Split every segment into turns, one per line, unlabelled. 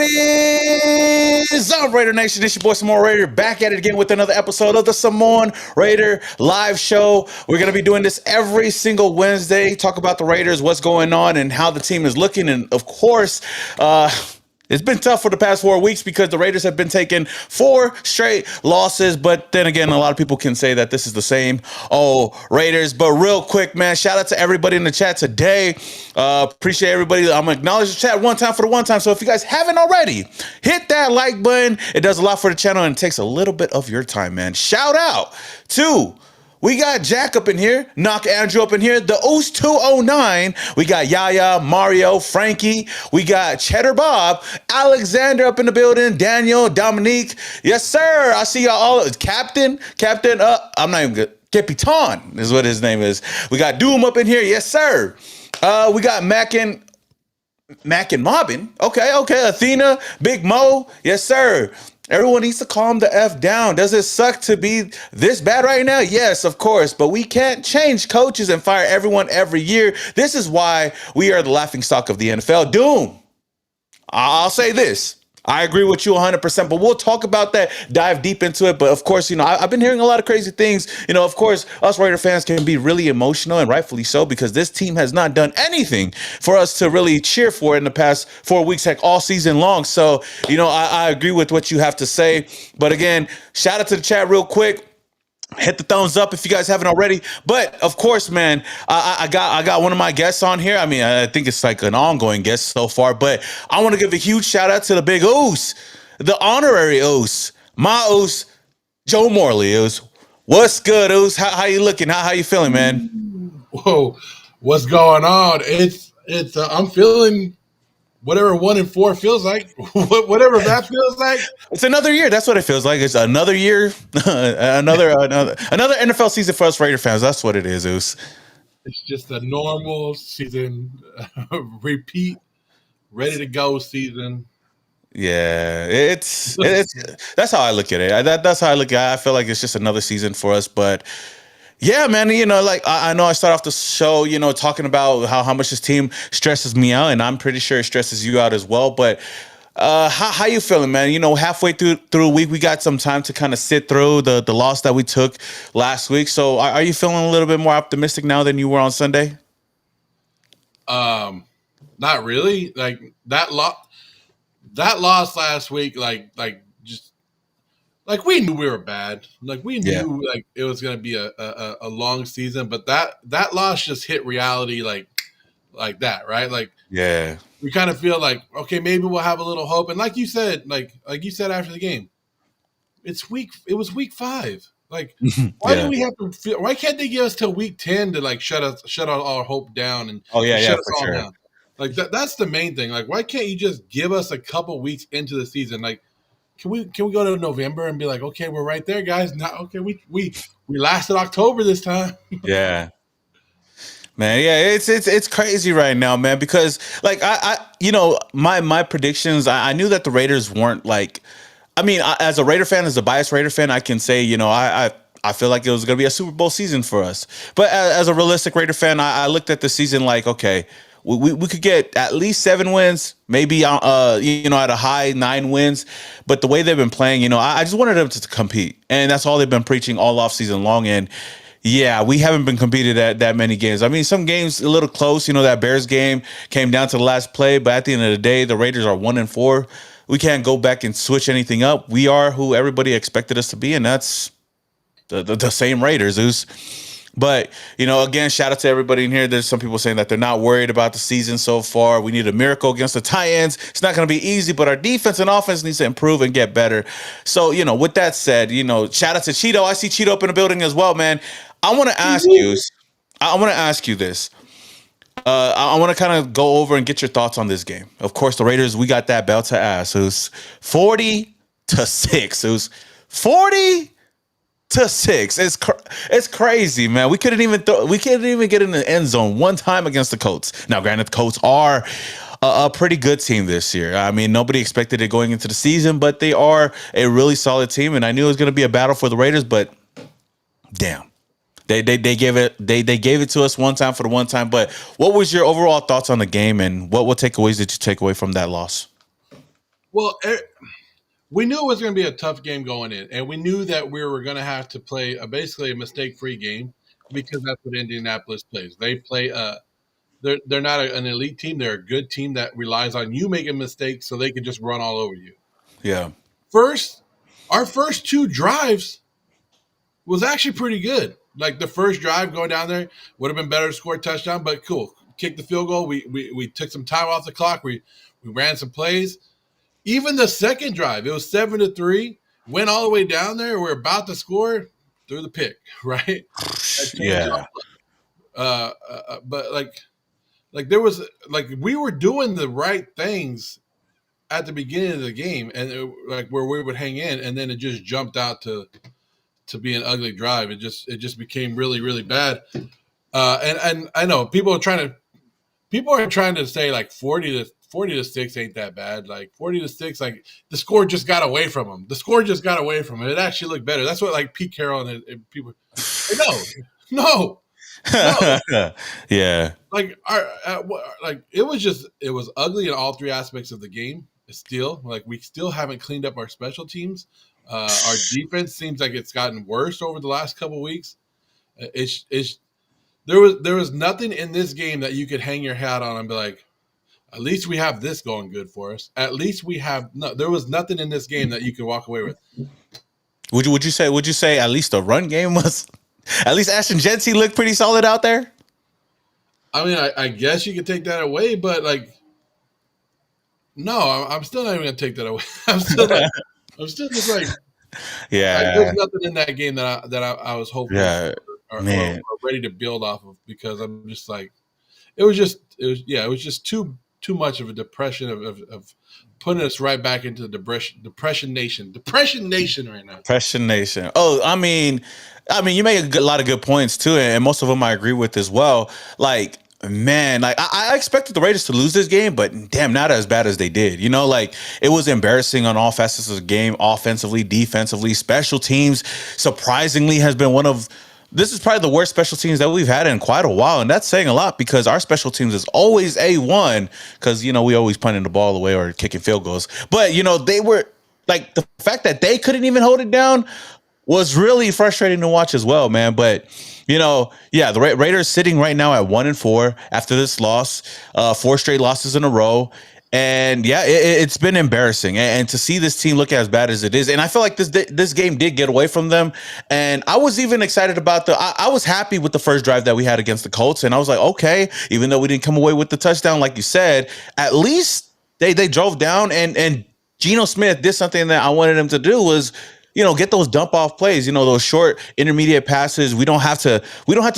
is up, Raidernation? It's your boy Samoan Raider back at it again with another episode of the Samoan Raider live show. We're going to be doing this every single Wednesday, talk about the Raiders, what's going on, and how the team is looking. And of course, it's been tough for the past 4 weeks because the Raiders have been taking 4 straight losses. But then again, a lot of people can say that this is the same Raiders. But real quick, man, shout out to everybody in the chat today. Appreciate everybody. I'm going to acknowledge the chat one time for the one time. So if you guys haven't already, hit that like button. It does a lot for the channel and it takes a little bit of your time, man. Shout out to... We got Jack up in here, Knock Andrew up in here, the Oos 209. We got Yaya, Mario, Frankie. We got Cheddar Bob, Alexander up in the building, Daniel, Dominique. Yes, sir. I see y'all all. Captain. I'm not even good. Capitan is what his name is. We got Doom up in here. Yes, sir. We got Mac and Mobbin. Okay. Athena, Big Mo. Yes, sir. Everyone needs to calm the F down. Does it suck to be this bad right now? Yes, of course. But we can't change coaches and fire everyone every year. This is why we are the laughingstock of the NFL. Doom, I'll say this. I agree with you 100%, but we'll talk about that, dive deep into it. But of course, I've been hearing a lot of crazy things. Of course, us Raider fans can be really emotional, and rightfully so, because this team has not done anything for us to really cheer for in the past 4 weeks, heck, all season long. So, I agree with what you have to say. But again, shout out to the chat real quick. Hit the thumbs up if you guys haven't already. But of course, man, I got one of my guests on here. I mean, I think it's like an ongoing guest so far, but I want to give a huge shout out to the big Oos, the honorary Oos, my Oos, Joe Morley. Oos, what's good, Oos? How you looking? How you feeling, man?
Whoa, what's going on? It's I'm feeling whatever 1 and 4 feels like, whatever that feels like.
It's another year. That's what it feels like. It's another year, another NFL season for us Raider fans. That's what it is, Oos.
It's just a normal season, repeat, ready to go season.
Yeah, it's that's how I look at it. That's how I look at it. I feel like it's just another season for us, but. Yeah, man, I know I start off the show, talking about how much this team stresses me out, and I'm pretty sure it stresses you out as well. But how you feeling, man? Halfway through a week, we got some time to kind of sit through the loss that we took last week. So are you feeling a little bit more optimistic now than you were on Sunday?
Not really. Like that loss last week, like we knew we were bad. Like we knew like it was gonna be a long season, but that loss just hit reality like that, right? Like we kind of feel like, okay, maybe we'll have a little hope. And like you said, like you said after the game, it was week 5. Like why do we have to feel, why can't they give us till week 10 to like shut our hope down and shut us all down? Like that's the main thing. Like why can't you just give us a couple weeks into the season? Like Can we go to November and be like, okay, we're right there, guys. Now, okay, we lasted October this time.
Yeah, man. Yeah, it's crazy right now, man. Because like my predictions, I knew that the Raiders weren't like. I mean, as a Raider fan, as a biased Raider fan, I can say I feel like it was going to be a Super Bowl season for us. But as a realistic Raider fan, I looked at the season like, okay. We could get at least 7 wins, maybe at a high 9 wins. But the way they've been playing, I just wanted them to compete, and that's all they've been preaching all off season long. And yeah, we haven't been competed at that many games. I mean, some games a little close. That Bears game came down to the last play, but at the end of the day, the Raiders are 1 and 4. We can't go back and switch anything up. We are who everybody expected us to be, and that's the same Raiders. But, again, shout out to everybody in here. There's some people saying that they're not worried about the season so far. We need a miracle against the Titans. It's not going to be easy, but our defense and offense needs to improve and get better. So, with that said, shout out to Cheeto. I see Cheeto up in the building as well, man. I want to ask you this. I want to kind of go over and get your thoughts on this game. Of course, the Raiders, we got that belt to ass. It was 40-6. It was 40-6. It's crazy, man. We couldn't even get in the end zone one time against the Colts. Now, granted, the Colts are a pretty good team this year. I mean, nobody expected it going into the season, but they are a really solid team, and I knew it was going to be a battle for the Raiders. But damn, they gave it to us one time for the one time. But what was your overall thoughts on the game, and what takeaways did you take away from that loss?
Well, we knew it was going to be a tough game going in, and we knew that we were going to have to play basically a mistake-free game because that's what Indianapolis plays. They play they're not an elite team. They're a good team that relies on you making mistakes so they can just run all over you.
Yeah.
Our first two drives was actually pretty good. Like the first drive going down there would have been better to score a touchdown, but cool. Kicked the field goal. We took some time off the clock. We ran some plays. Even the second drive, it was 7-3. Went all the way down there. We're about to score, threw the pick, right?
Yeah.
But like there was like we were doing the right things at the beginning of the game, and like where we would hang in, and then it just jumped out to be an ugly drive. It just became really, really bad. And I know people are trying to say like 40-6 ain't that bad. Like 40-6, like the score just got away from them. It actually looked better. That's what like Pete Carroll and people. No.
Yeah.
Like it was ugly in all three aspects of the game. Still, like we still haven't cleaned up our special teams. Our defense seems like it's gotten worse over the last couple of weeks. There was nothing in this game that you could hang your hat on and be like, at least we have this going good for us. At least we have there was nothing in this game that you could walk away with.
Would you say at least the run game was at least Ashton Jency looked pretty solid out there?
I mean, I guess you could take that away, but like no, I'm still not even gonna take that away. I'm still just like
yeah.
There's nothing in that game that I was hoping or ready to build off of, because I'm just like it was just too much of a depression of putting us right back into the depression nation right now.
Depression nation. Oh, I mean, you make a lot of good points too, and most of them I agree with as well. Like, man, like I expected the Raiders to lose this game, but damn, not as bad as they did. You know, like it was embarrassing on all facets of the game, offensively, defensively, special teams. Surprisingly, has been one of. This is probably the worst special teams that we've had in quite a while. And that's saying a lot because our special teams is always A1 because, you know, we always punting the ball away or kicking field goals. But, you know, they were like the fact that they couldn't even hold it down was really frustrating to watch as well, man. But, you know, yeah, the Raiders sitting right now at 1-4 after this loss, 4 straight losses in a row. And yeah, it's been embarrassing, and to see this team look as bad as it is, and I feel like this game did get away from them. And I was even excited about I was happy with the first drive that we had against the Colts, and I was like, okay, even though we didn't come away with the touchdown, like you said, at least they drove down, and Geno Smith did something that I wanted him to do was, you know, get those dump off plays, you know, those short intermediate passes. We don't have to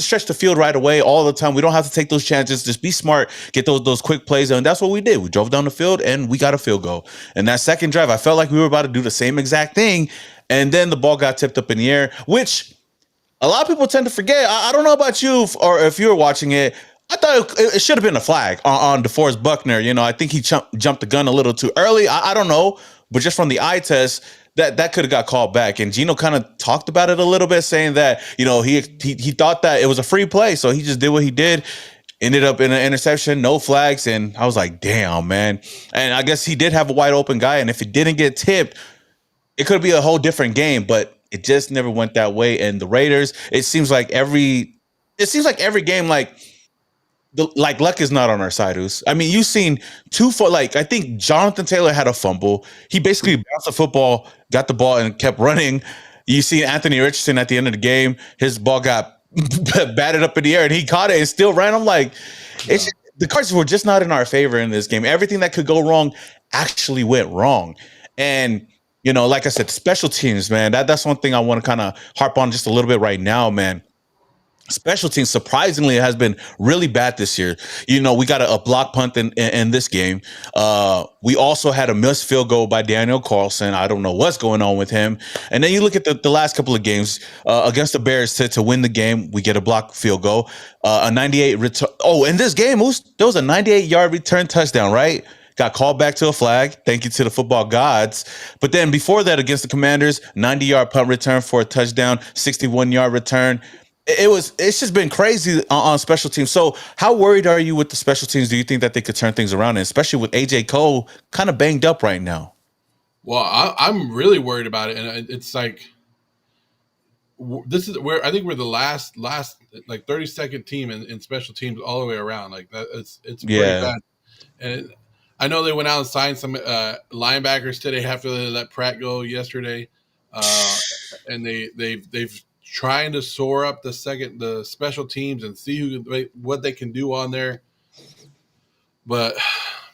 stretch the field right away all the time. We don't have to take those chances. Just be smart, get those quick plays. And that's what we did. We drove down the field and we got a field goal. And that second drive, I felt like we were about to do the same exact thing. And then the ball got tipped up in the air, which a lot of people tend to forget. I don't know about you or if you were watching it. I thought it should have been a flag on DeForest Buckner. You know, I think he jumped the gun a little too early. I don't know. But just from the eye test, that could have got called back. And Geno kind of talked about it a little bit, saying that, you know, he thought that it was a free play. So he just did what he did. Ended up in an interception, no flags. And I was like, damn, man. And I guess he did have a wide open guy. And if it didn't get tipped, it could be a whole different game. But it just never went that way. And the Raiders, it seems like every game, like luck is not on our side. I mean, you've seen I think Jonathan Taylor had a fumble. He basically bounced the football, got the ball, and kept running. You see Anthony Richardson at the end of the game, his ball got batted up in the air, and he caught it and still ran. I'm like, the cards were just not in our favor in this game. Everything that could go wrong actually went wrong. And, you know, like I said, special teams, man, that's one thing I want to kind of harp on just a little bit right now, man. Special teams, surprisingly, has been really bad this year. You know, we got a block punt in this game. We also had a missed field goal by Daniel Carlson. I don't know what's going on with him. And then you look at the last couple of games against the Bears to win the game. We get a block field goal, a 98 return. Oh, in this game, there was a 98-yard return touchdown, right? Got called back to a flag. Thank you to the football gods. But then before that, against the Commanders, 90-yard punt return for a touchdown, 61-yard return. It's just been crazy on special teams. So how worried are you with the special teams? Do you think that they could turn things around, and especially with AJ Cole kind of banged up right now?
Well, I'm really worried about it, and it's like this is where I think we're the last like 30-second team in special teams all the way around. Like that, it's pretty
Yeah.
bad. And I know they went out and signed some linebackers today after they let Pratt go yesterday, and they've trying to shore up the special teams and see what they can do on there. But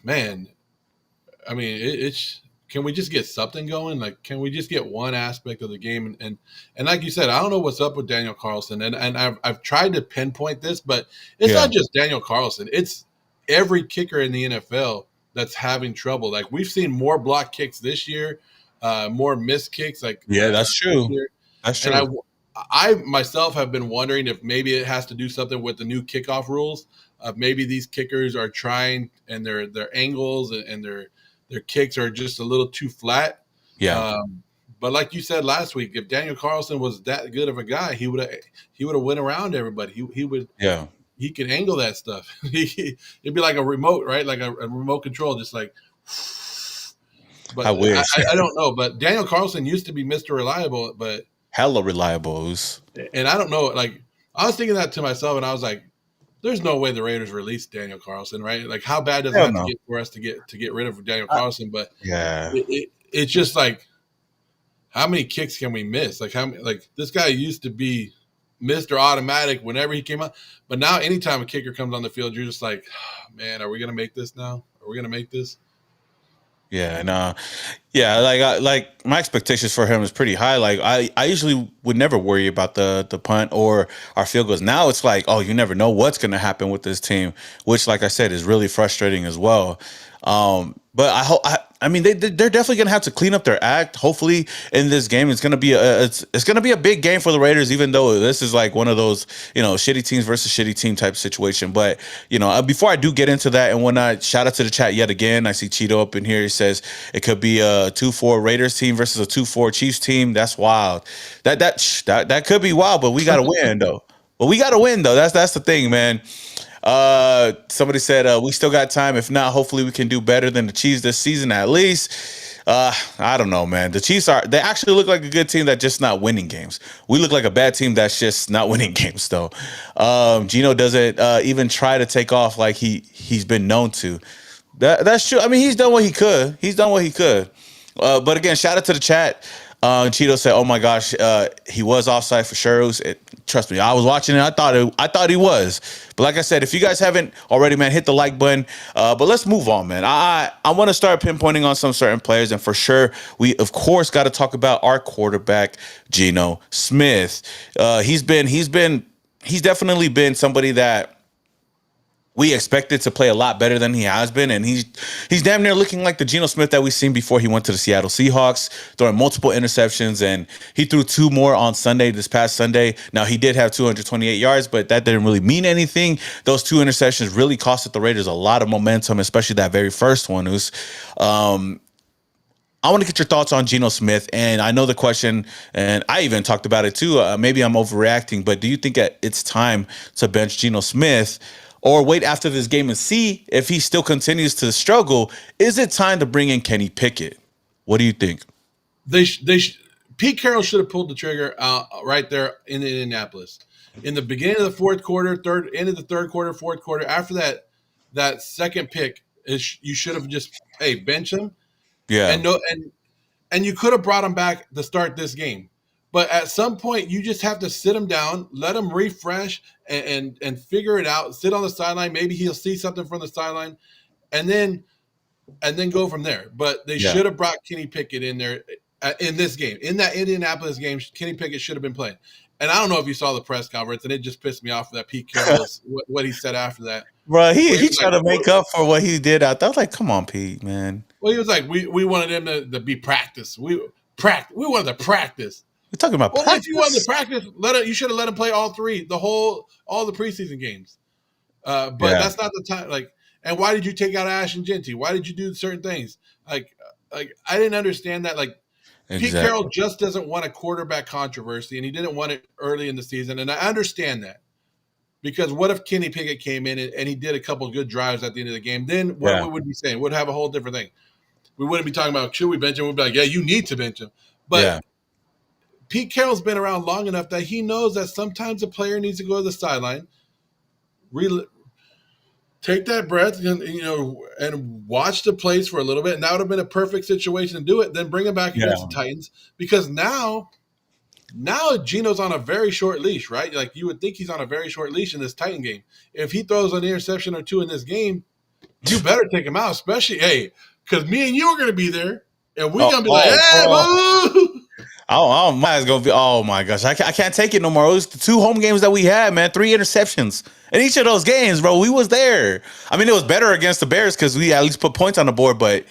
man, I mean, it's can we just get something going? Like, can we just get one aspect of the game? And like you said, I don't know what's up with Daniel Carlson, and I've tried to pinpoint this, but it's
Yeah.
not just Daniel Carlson. It's every kicker in the NFL that's having trouble. Like we've seen more block kicks this year, more missed kicks. Like
That's true. That's true.
And I myself have been wondering if maybe it has to do something with the new kickoff rules. Maybe these kickers are trying, and their angles and their kicks are just a little too flat.
Yeah.
But like you said last week, if Daniel Carlson was that good of a guy, he would have went around everybody. He would.
Yeah.
He can angle that stuff. It'd be like a remote, right? Like a remote control, just like. But
I wish.
I don't know. But Daniel Carlson used to be Mr. Reliable, but
hella reliable.
And I don't know. Like I was thinking that to myself, and I was like, "There's no way the Raiders released Daniel Carlson, right? Like, how bad does it have to get for us to get rid of Daniel Carlson?" But
yeah,
it's just like, how many kicks can we miss? Like this guy used to be Mr. Automatic whenever he came out, but now anytime a kicker comes on the field, you're just like, oh, man, are we gonna make this now? Are we gonna make this?
Yeah, and yeah, like my expectations for him is pretty high. Like I usually would never worry about the punt or our field goals. Now it's like, oh, you never know what's going to happen with this team, which, like I said, is really frustrating as well. But I hope I mean they're definitely gonna have to clean up their act. Hopefully in this game it's gonna be it's gonna be a big game for the Raiders, even though this is like one of those shitty teams versus shitty team type situation. But before I do get into that and whatnot, shout out to the chat yet again. I see Cheeto up in here. He says it could be a 2-4 Raiders team versus a 2-4 Chiefs team. That's wild. That could be wild, but we gotta win though. But we gotta win though. That's the thing, man. Somebody said we still got time. If not, hopefully we can do better than the Chiefs this season at least. I don't know, man. The Chiefs they actually look like a good team that's just not winning games. We look like a bad team that's just not winning games though. Gino doesn't even try to take off like he's been known to. That's true. I mean, he's done what he could. But again, shout out to the chat. Cheeto said, "Oh my gosh, he was offside for sure." Trust me, I was watching it. I thought he was. But like I said, if you guys haven't already, man, hit the like button. But let's move on, man. I want to start pinpointing on some certain players, and for sure, we of course got to talk about our quarterback, Geno Smith. He's definitely been somebody that we expected to play a lot better than he has been, and he's damn near looking like the Geno Smith that we've seen before he went to the Seattle Seahawks, throwing multiple interceptions, and he threw 2 more on this past Sunday. Now, he did have 228 yards, but that didn't really mean anything. Those 2 interceptions really costed the Raiders a lot of momentum, especially that very first one. It was, I want to get your thoughts on Geno Smith, and I know the question, and I even talked about it too. Maybe I'm overreacting, but do you think that it's time to bench Geno Smith, or wait after this game and see if he still continues to struggle? Is it time to bring in Kenny Pickett? What do you think?
Pete Carroll should have pulled the trigger right there in Indianapolis. In the beginning of the fourth quarter, end of the third quarter, fourth quarter, after that second pick, you should have just, hey, bench him.
Yeah.
And you could have brought him back to start this game. But at some point, you just have to sit him down, let him refresh, and figure it out. Sit on the sideline. Maybe he'll see something from the sideline, and then go from there. But they should have brought Kenny Pickett in there in this game. In that Indianapolis game, Kenny Pickett should have been playing. And I don't know if you saw the press conference, and it just pissed me off that Pete Carroll what he said after that.
Bro, he tried to make up for what he did out there. I was like, come on, Pete, man.
Well, he was like, we wanted him to be practice. We wanted to practice.
We're talking about practice.
If you wanted to practice, you should have let him play all the preseason games. But that's not the time. Like, and why did you take out Ash and Genty? Why did you do certain things? Like I didn't understand that. Like, exactly. Pete Carroll just doesn't want a quarterback controversy, and he didn't want it early in the season. And I understand that, because what if Kenny Pickett came in and he did a couple of good drives at the end of the game? Then what we would be saying would have a whole different thing. we wouldn't be talking about should we bench him. We'd be like, yeah, you need to bench him. But Pete Carroll's been around long enough that he knows that sometimes a player needs to go to the sideline, take that breath, and watch the plays for a little bit. And that would have been a perfect situation to do it. Then bring him back against the Titans, because now Geno's on a very short leash, right? Like, you would think he's on a very short leash in this Titan game. If he throws an interception or two in this game, you better take him out, especially, because me and you are going to be there, and we're going to be like, hey, boo!
Oh, mine's gonna be. Oh my gosh, I can't take it no more. It was the 2 home games that we had, man. 3 interceptions in each of those games, bro. We was there. I mean, it was better against the Bears because we at least put points on the board. But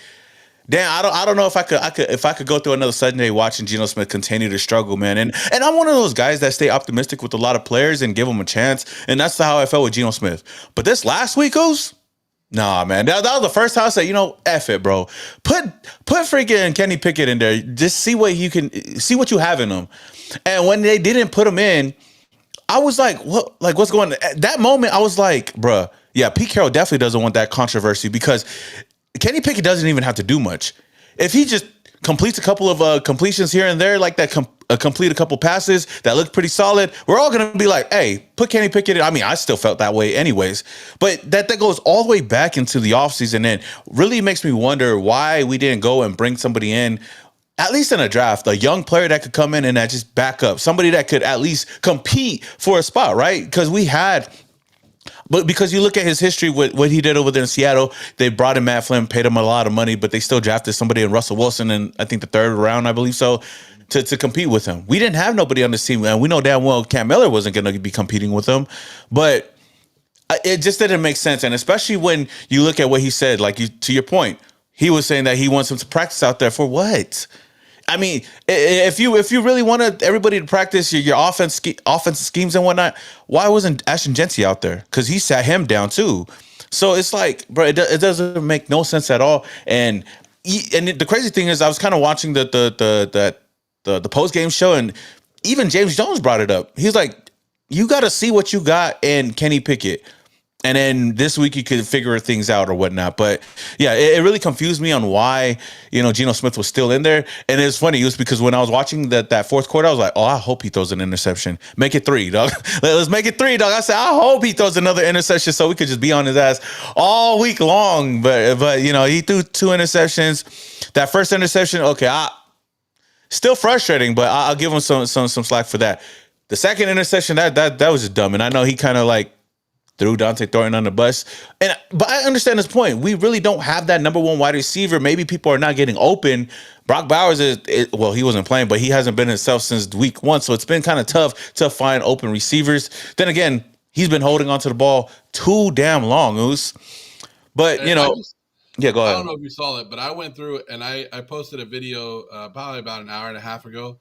damn, I don't know if I could go through another Sunday watching Geno Smith continue to struggle, man. And I'm one of those guys that stay optimistic with a lot of players and give them a chance. And that's how I felt with Geno Smith. But this last week, nah, man. That was the first time I said, F it, bro. Put freaking Kenny Pickett in there. Just see what you have in him. And when they didn't put him in, I was like, what? Like, what's going on? At that moment, I was like, bruh, yeah, Pete Carroll definitely doesn't want that controversy, because Kenny Pickett doesn't even have to do much. If he just completes a couple of completions here and there, like that, complete a couple passes that look pretty solid, we're all going to be like, hey, put Kenny Pickett in. I mean, I still felt that way anyways. But that goes all the way back into the offseason, and really makes me wonder why we didn't go and bring somebody in, at least in a draft, a young player that could come in and that just back up, somebody that could at least compete for a spot, right? But because you look at his history, what he did over there in Seattle, they brought in Matt Flynn, paid him a lot of money, but they still drafted somebody in Russell Wilson in, I think, the 3rd round, I believe so, to compete with him. We didn't have nobody on this team, and we know damn well Cam Miller wasn't going to be competing with him. But it just didn't make sense, and especially when you look at what he said, to your point, he was saying that he wants him to practice out there for what? I mean, if you really wanted everybody to practice your offensive schemes and whatnot, why wasn't Ashton Jeanty out there? Because he sat him down too. So it's like, bro, it doesn't make no sense at all. And the crazy thing is, I was kind of watching the post game show, and even James Jones brought it up. He's like, you got to see what you got in Kenny Pickett. And then this week you could figure things out or whatnot. But yeah, it really confused me on why, Geno Smith was still in there. And it's funny, it was because when I was watching that fourth quarter, I was like, oh, I hope he throws an interception. Make it 3, dog. Let's make it 3, dog. I said, I hope he throws another interception so we could just be on his ass all week long. But he threw 2 interceptions. That first interception, okay, still frustrating, but I'll give him some slack for that. The second interception, that was just dumb. And I know he kind of threw Dante Thornton on the bus. But I understand his point. We really don't have that number 1 wide receiver. Maybe people are not getting open. Brock Bowers he wasn't playing, but he hasn't been himself since week 1. So it's been kind of tough to find open receivers. Then again, he's been holding onto the ball too damn long, Oos. But, go ahead.
I don't know if you saw it, but I went through and I posted a video probably about an hour and a half ago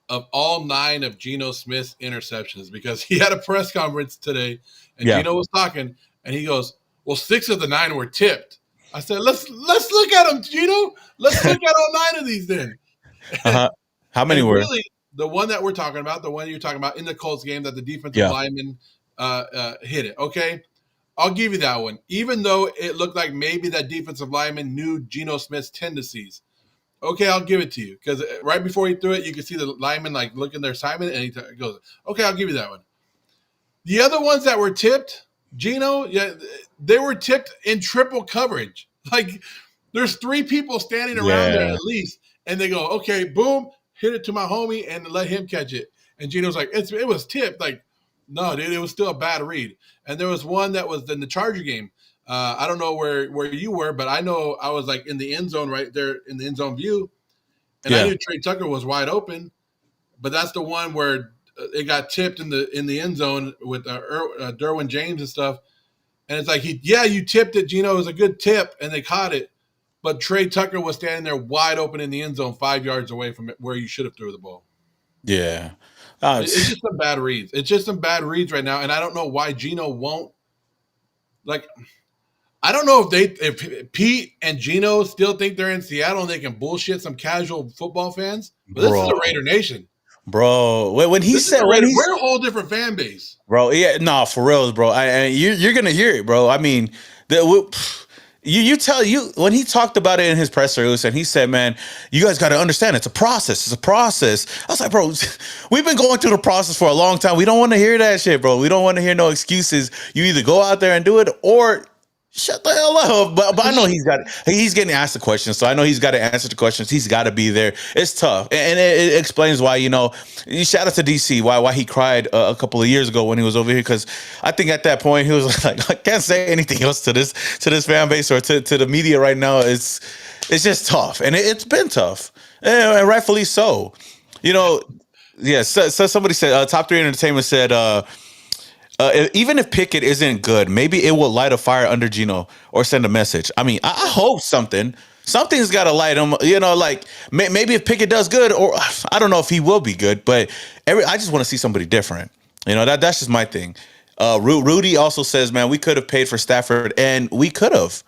of all 9 of Geno Smith's interceptions, because he had a press conference today. And Geno was talking, and he goes, well, 6 of the 9 were tipped. I said, let's look at them, Geno. Let's look at all 9 of these then.
How many were?
Really, the one that we're talking about, the one you're talking about in the Colts game that the defensive lineman hit it. Okay, I'll give you that one. Even though it looked like maybe that defensive lineman knew Geno Smith's tendencies. Okay, I'll give it to you. Because right before he threw it, you could see the lineman looking their assignment, and he goes, okay, I'll give you that one. The other ones that were tipped, Geno, they were tipped in triple coverage. There's 3 people standing around there at least, and they go, okay, boom, hit it to my homie and let him catch it. And Geno's like, it was tipped. No, dude, it was still a bad read. And there was one that was in the Charger game. I don't know where you were, but I know I was in the end zone, right there in the end zone view, and I knew Trey Tucker was wide open. But that's the one where it got tipped in the end zone with Derwin James and stuff. And it's like, you tipped it, Geno. It was a good tip, and they caught it. But Trey Tucker was standing there wide open in the end zone 5 yards away from where you should have threw the ball.
Yeah.
It's just some bad reads. It's just some bad reads right now, and I don't know why Geno won't. I don't know if Pete and Geno still think they're in Seattle and they can bullshit some casual football fans. But this is a Raider Nation.
Bro, when he said
we're a whole different fan base,
bro. Yeah, no, for reals, bro. You're gonna hear it, bro. I mean, You tell you when he talked about it in his presser, and he said, "Man, you guys got to understand it's a process. It's a process." I was like, "Bro, we've been going through the process for a long time. We don't want to hear that shit, bro. We don't want to hear no excuses. You either go out there and do it, or shut the hell up." But I know he's getting asked the questions, so I know he's got to answer the questions. He's got to be there. It's tough, and it explains why, shout out to DC, why he cried a couple of years ago when he was over here, because I think at that point he was like, I can't say anything else to this fan base or to the media right now. It's just tough, and it's been tough, and rightfully so. Yeah. So somebody said Top 3 Entertainment said. Even if Pickett isn't good, maybe it will light a fire under Geno or send a message. I mean, I hope something's got to light him. Like maybe if Pickett does good, or I don't know if he will be good, but I just want to see somebody different. That's just my thing. Rudy also says, man, we could have paid for Stafford, and we could have.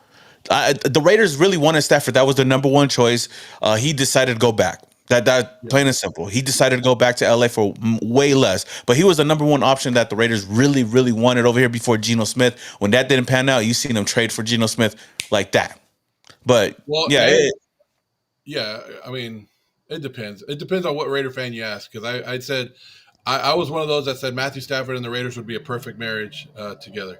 The Raiders really wanted Stafford. That was their number one choice. He decided to go back. That plain and simple. He decided to go back to LA for way less, but he was the number one option that the Raiders really, really wanted over here before Geno Smith. When that didn't pan out, you seen them trade for Geno Smith like that. But
I mean, it depends. It depends on what Raider fan you ask. Because I said I was one of those that said Matthew Stafford and the Raiders would be a perfect marriage together.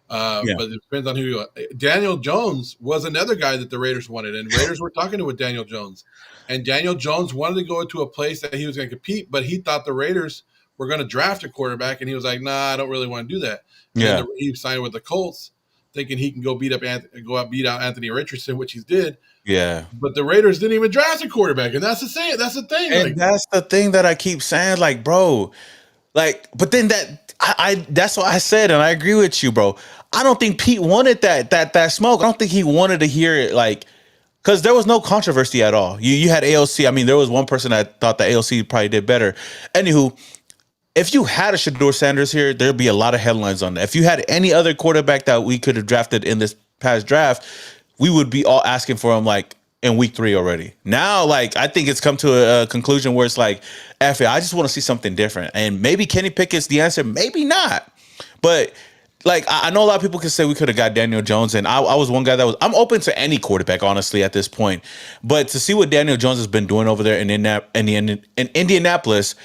But it depends on who you are. Daniel Jones was another guy that the Raiders wanted, and Raiders were talking to Daniel Jones. And Daniel Jones wanted to go to a place that he was going to compete, but he thought the Raiders were going to draft a quarterback, and he was like, "Nah, I don't really want to do that." And he signed with the Colts, thinking he can go beat out Anthony Richardson, which he did.
Yeah.
But the Raiders didn't even draft a quarterback, and that's the thing. That's the thing.
And that's the thing that I keep saying, like, bro, but then that's what I said, and I agree with you, bro. I don't think Pete wanted that smoke. I don't think he wanted to hear it, like. Because there was no controversy at all. You had AOC. I mean, there was one person that thought that AOC probably did better. Anywho, if you had a Shadeur Sanders here, there'd be a lot of headlines on that. If you had any other quarterback that we could have drafted in this past draft, we would be all asking for him like in week 3 already. Now, like, I think it's come to a conclusion where it's like, F it, I just want to see something different. And maybe Kenny Pickett's the answer, maybe not. But like, I know a lot of people can say we could have got Daniel Jones, and I was one guy I'm open to any quarterback, honestly, at this point. But to see what Daniel Jones has been doing over there in Indianapolis,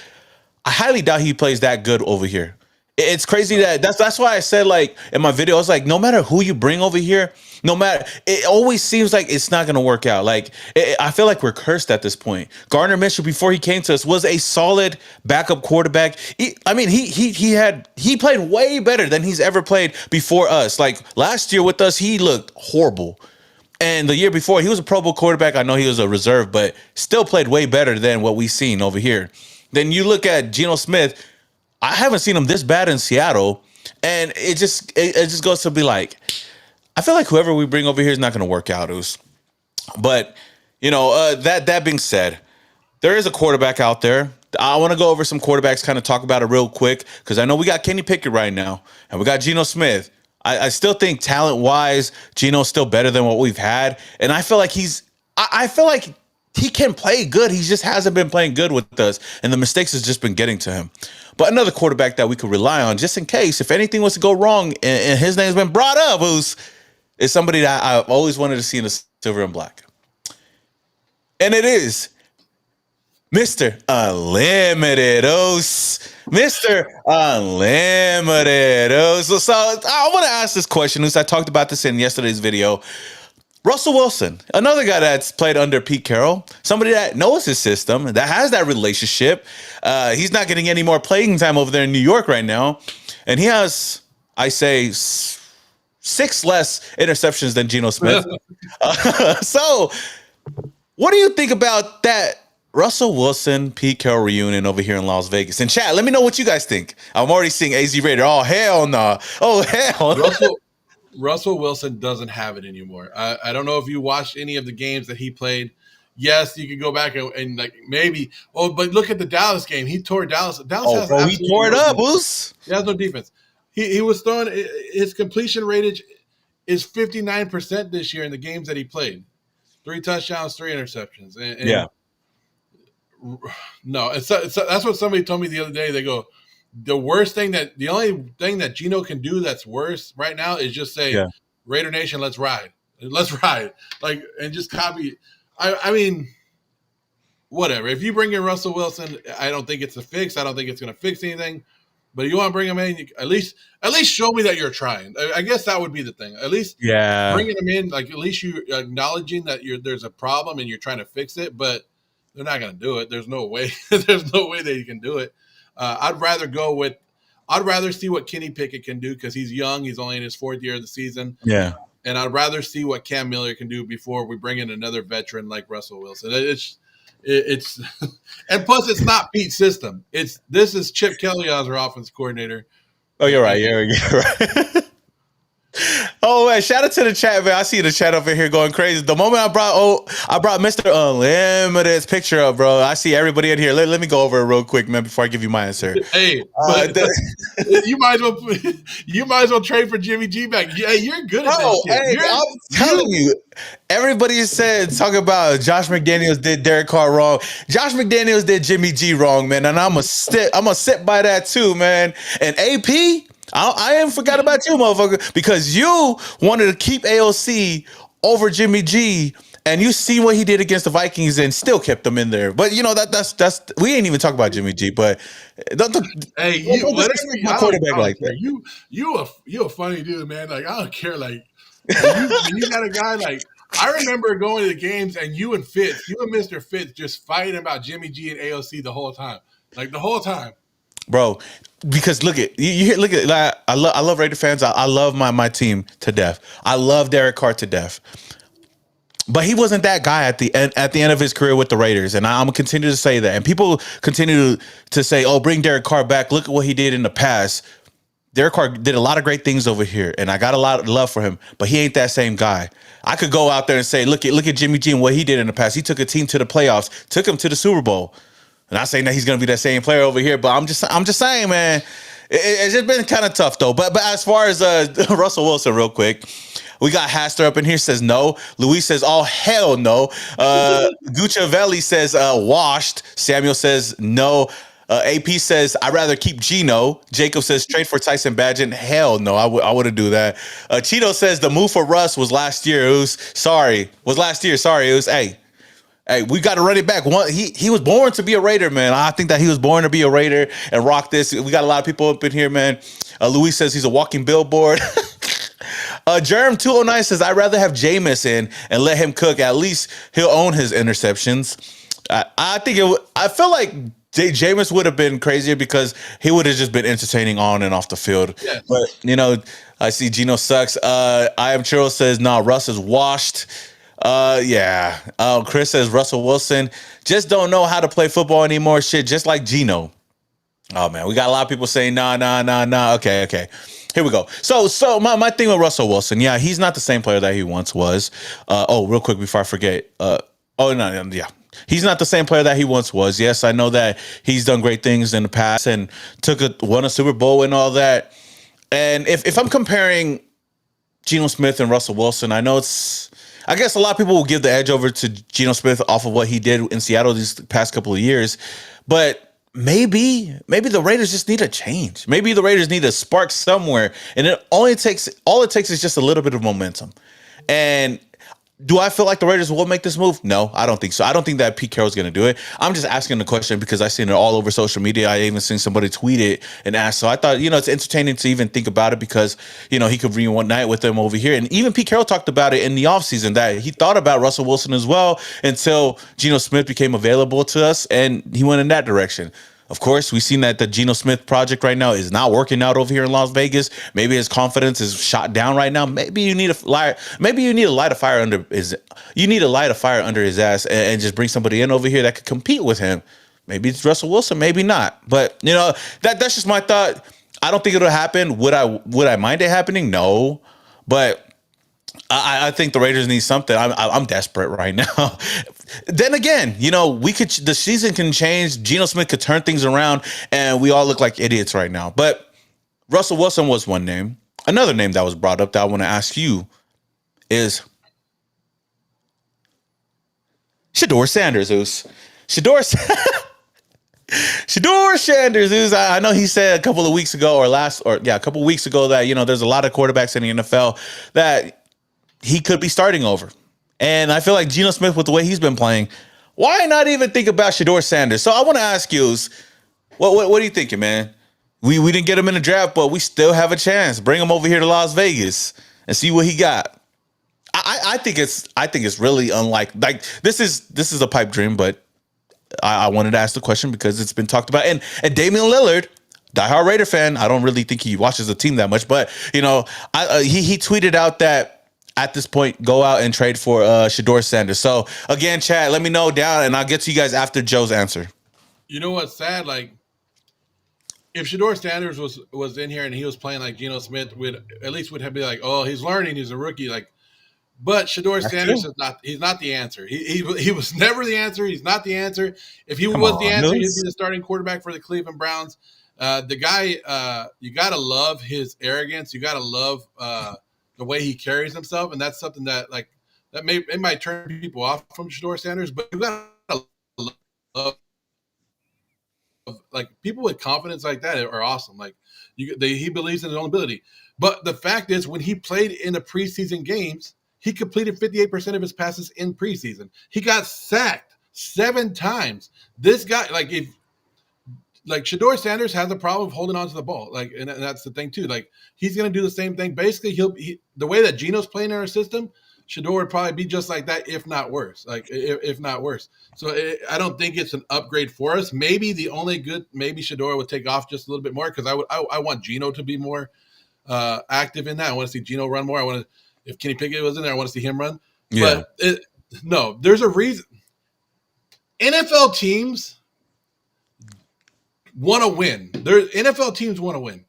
I highly doubt he plays that good over here. It's crazy that's why I said, like, in my video, I was like, no matter who you bring over here, it always seems like it's not going to work out. Like, I feel like we're cursed at this point. Gardner Minshew, before he came to us, was a solid backup quarterback. He played way better than he's ever played before us. Like, last year with us, he looked horrible. And the year before, he was a Pro Bowl quarterback. I know he was a reserve, but still played way better than what we've seen over here. Then you look at Geno Smith. I haven't seen him this bad in Seattle, and it just goes to be like, I feel like whoever we bring over here is not going to work out. But that being said, there is a quarterback out there. I want to go over some quarterbacks, kind of talk about it real quick, because I know we got Kenny Pickett right now, and we got Geno Smith. I still think talent-wise, Geno's still better than what we've had, and I feel like I feel like he can play good. He just hasn't been playing good with us, and the mistakes has just been getting to him. But another quarterback that we could rely on, just in case, if anything was to go wrong, and his name's been brought up, is somebody that I've always wanted to see in the silver and black. And it is Mr. Unlimited. Mr. Unlimited. So I want to ask this question, I talked about this in yesterday's video. Russell Wilson, another guy that's played under Pete Carroll, somebody that knows his system, that has that relationship. He's not getting any more playing time over there in New York right now. And he has, I say, 6 less interceptions than Geno Smith. So what do you think about that Russell Wilson, Pete Carroll reunion over here in Las Vegas? And chat, let me know what you guys think. I'm already seeing AZ Raider. Oh, hell no. Oh, hell no.
Russell Wilson doesn't have it anymore. I don't know if you watched any of the games that he played. Yes, you could go back and like maybe. Oh, but look at the Dallas game. He tore Dallas. He
tore it up, Boos.
He has no defense. He was throwing. His completion ratage is 59% this year in the games that he played. 3 touchdowns, 3 interceptions. No, that's what somebody told me the other day. They go, the only thing that Geno can do that's worse right now is just say, Raidernation, let's ride. Let's ride. Like, and just copy. I mean, whatever. If you bring in Russell Wilson, I don't think it's a fix. I don't think it's going to fix anything. But you want to bring him in, at least show me that you're trying. I guess that would be the thing. At least bringing him in, like at least you acknowledging that there's a problem and you're trying to fix it. But they're not going to do it. There's no way. There's no way they can do it. I'd rather see what Kenny Pickett can do because he's young. He's only in his 4th year of the season.
Yeah.
And I'd rather see what Cam Miller can do before we bring in another veteran like Russell Wilson. It's and plus it's not Pete's system. This is Chip Kelly as our offense coordinator.
Oh, you're right. You're right. Oh man, shout out to the chat, man. I see the chat over here going crazy. The moment I brought Mr. Unlimited's picture up, bro. I see everybody in here. Let me go over it real quick, man, before I give you my answer.
Hey, you might as well trade for Jimmy G back. Hey, you're good at that shit.
Hey, I'm telling you, everybody said talk about Josh McDaniels did Derek Carr wrong. Josh McDaniels did Jimmy G wrong, man, and I'm gonna sit by that too, man. And AP. I ain't forgot about you, motherfucker, because you wanted to keep AOC over Jimmy G, and you see what he did against the Vikings and still kept them in there. But you know that's we ain't even talk about Jimmy G. But
my quarterback like that. You a funny dude, man. Like I don't care. Like you got a guy like. I remember going to the games and you and Mr. Fitz just fighting about Jimmy G and AOC the whole time, like the whole time.
Bro, because look at like, I love Raider fans. I love my team to death. I love Derek Carr to death. But he wasn't that guy at the end of his career with the Raiders, and I'm gonna continue to say that. And people continue to say, "Oh, bring Derek Carr back. Look at what he did in the past." Derek Carr did a lot of great things over here, and I got a lot of love for him. But he ain't that same guy. I could go out there and say, "Look at Jimmy G and what he did in the past. He took a team to the playoffs, took him to the Super Bowl." Not saying that he's going to be that same player over here, but I'm just saying, man, it's just been kind of tough though. But as far as Russell Wilson, real quick, we got Haster up in here says no. Luis says, oh hell no. Gucciavelli says washed. Samuel says no. AP says I'd rather keep Geno. Jacob says trade for Tyson Bagent. Hell no, I wouldn't do that. Cheeto says the move for Russ was last year. It was last year. Sorry, it was Hey, we got to run it back. He was born to be a Raider, man. I think that he was born to be a Raider and rock this. We got a lot of people up in here, man. Luis says he's a walking billboard. Germ209 says I'd rather have Jameis in and let him cook. At least he'll own his interceptions. I feel like Jameis would have been crazier because he would have just been entertaining on and off the field. Yes. But, I see Geno sucks. I am Churro says, nah, Russ is washed. Yeah. Chris says Russell Wilson just don't know how to play football anymore. Shit, just like Geno. Oh man, we got a lot of people saying nah. Okay. Here we go. So my thing with Russell Wilson, yeah, he's not the same player that he once was. Real quick before I forget. He's not the same player that he once was. Yes, I know that he's done great things in the past and won a Super Bowl and all that. And if I'm comparing Geno Smith and Russell Wilson, I guess a lot of people will give the edge over to Geno Smith off of what he did in Seattle these past couple of years. But maybe the Raiders just need a change. Maybe the Raiders need a spark somewhere. And all it takes is just a little bit of momentum. And do I feel like the Raiders will make this move? No, I don't think so. I don't think that Pete Carroll's going to do it. I'm just asking the question because I've seen it all over social media. I even seen somebody tweet it and ask. So I thought, it's entertaining to even think about it because, he could reunite with them over here. And even Pete Carroll talked about it in the offseason that he thought about Russell Wilson as well until Geno Smith became available to us and he went in that direction. Of course, we've seen that the Geno Smith project right now is not working out over here in Las Vegas. Maybe his confidence is shot down right now. Maybe you need to light a fire under his ass and just bring somebody in over here that could compete with him. Maybe it's Russell Wilson, maybe not. But that's just my thought. I don't think it'll happen. Would I mind it happening? No. But I think the Raiders need something. I'm desperate right now. Then again, the season can change. Geno Smith could turn things around, and we all look like idiots right now. But Russell Wilson was one name. Another name that was brought up that I want to ask you is Shadeur Sanders. Shadeur Sanders. I know he said a couple of weeks ago that there's a lot of quarterbacks in the NFL that he could be starting over. And I feel like Geno Smith, with the way he's been playing, why not even think about Shadeur Sanders? So I want to ask you, what are you thinking, man? We didn't get him in the draft, but we still have a chance. Bring him over here to Las Vegas and see what he got. I think it's really unlikely. Like this is a pipe dream, but I wanted to ask the question because it's been talked about. And Damian Lillard, diehard Raider fan, I don't really think he watches the team that much, but he tweeted out that at this point, go out and trade for Shadeur Sanders. So again, chat, let me know down, and I'll get to you guys after Joe's answer.
You know what's sad? Like, if Shadeur Sanders was in here and he was playing like Geno Smith, would be like, oh, he's learning, he's a rookie, like. But Shadeur Sanders he's not the answer. He was never the answer. He's not the answer. If he was the answer, he'd be the starting quarterback for the Cleveland Browns. The guy, you got to love his arrogance. You got to love the way he carries himself. And that's something that it might turn people off from Shadeur Sanders, but you got to love, like, people with confidence like that are awesome. Like, he believes in his own ability. But the fact is, when he played in the preseason games, he completed 58% of his passes in preseason. He got sacked 7 times. This guy, Shadeur Sanders has a problem of holding on to the ball. Like, and that's the thing too. Like, he's going to do the same thing. Basically, the way that Geno's playing in our system, Shadeur would probably be just like that, if not worse. If not worse. So I don't think it's an upgrade for us. Maybe Shadeur would take off just a little bit more, because I want Geno to be more active in that. I want to see Geno run more. If Kenny Pickett was in there, I want to see him run.
Yeah.
But there's a reason. NFL teams want to win. NFL teams want to win.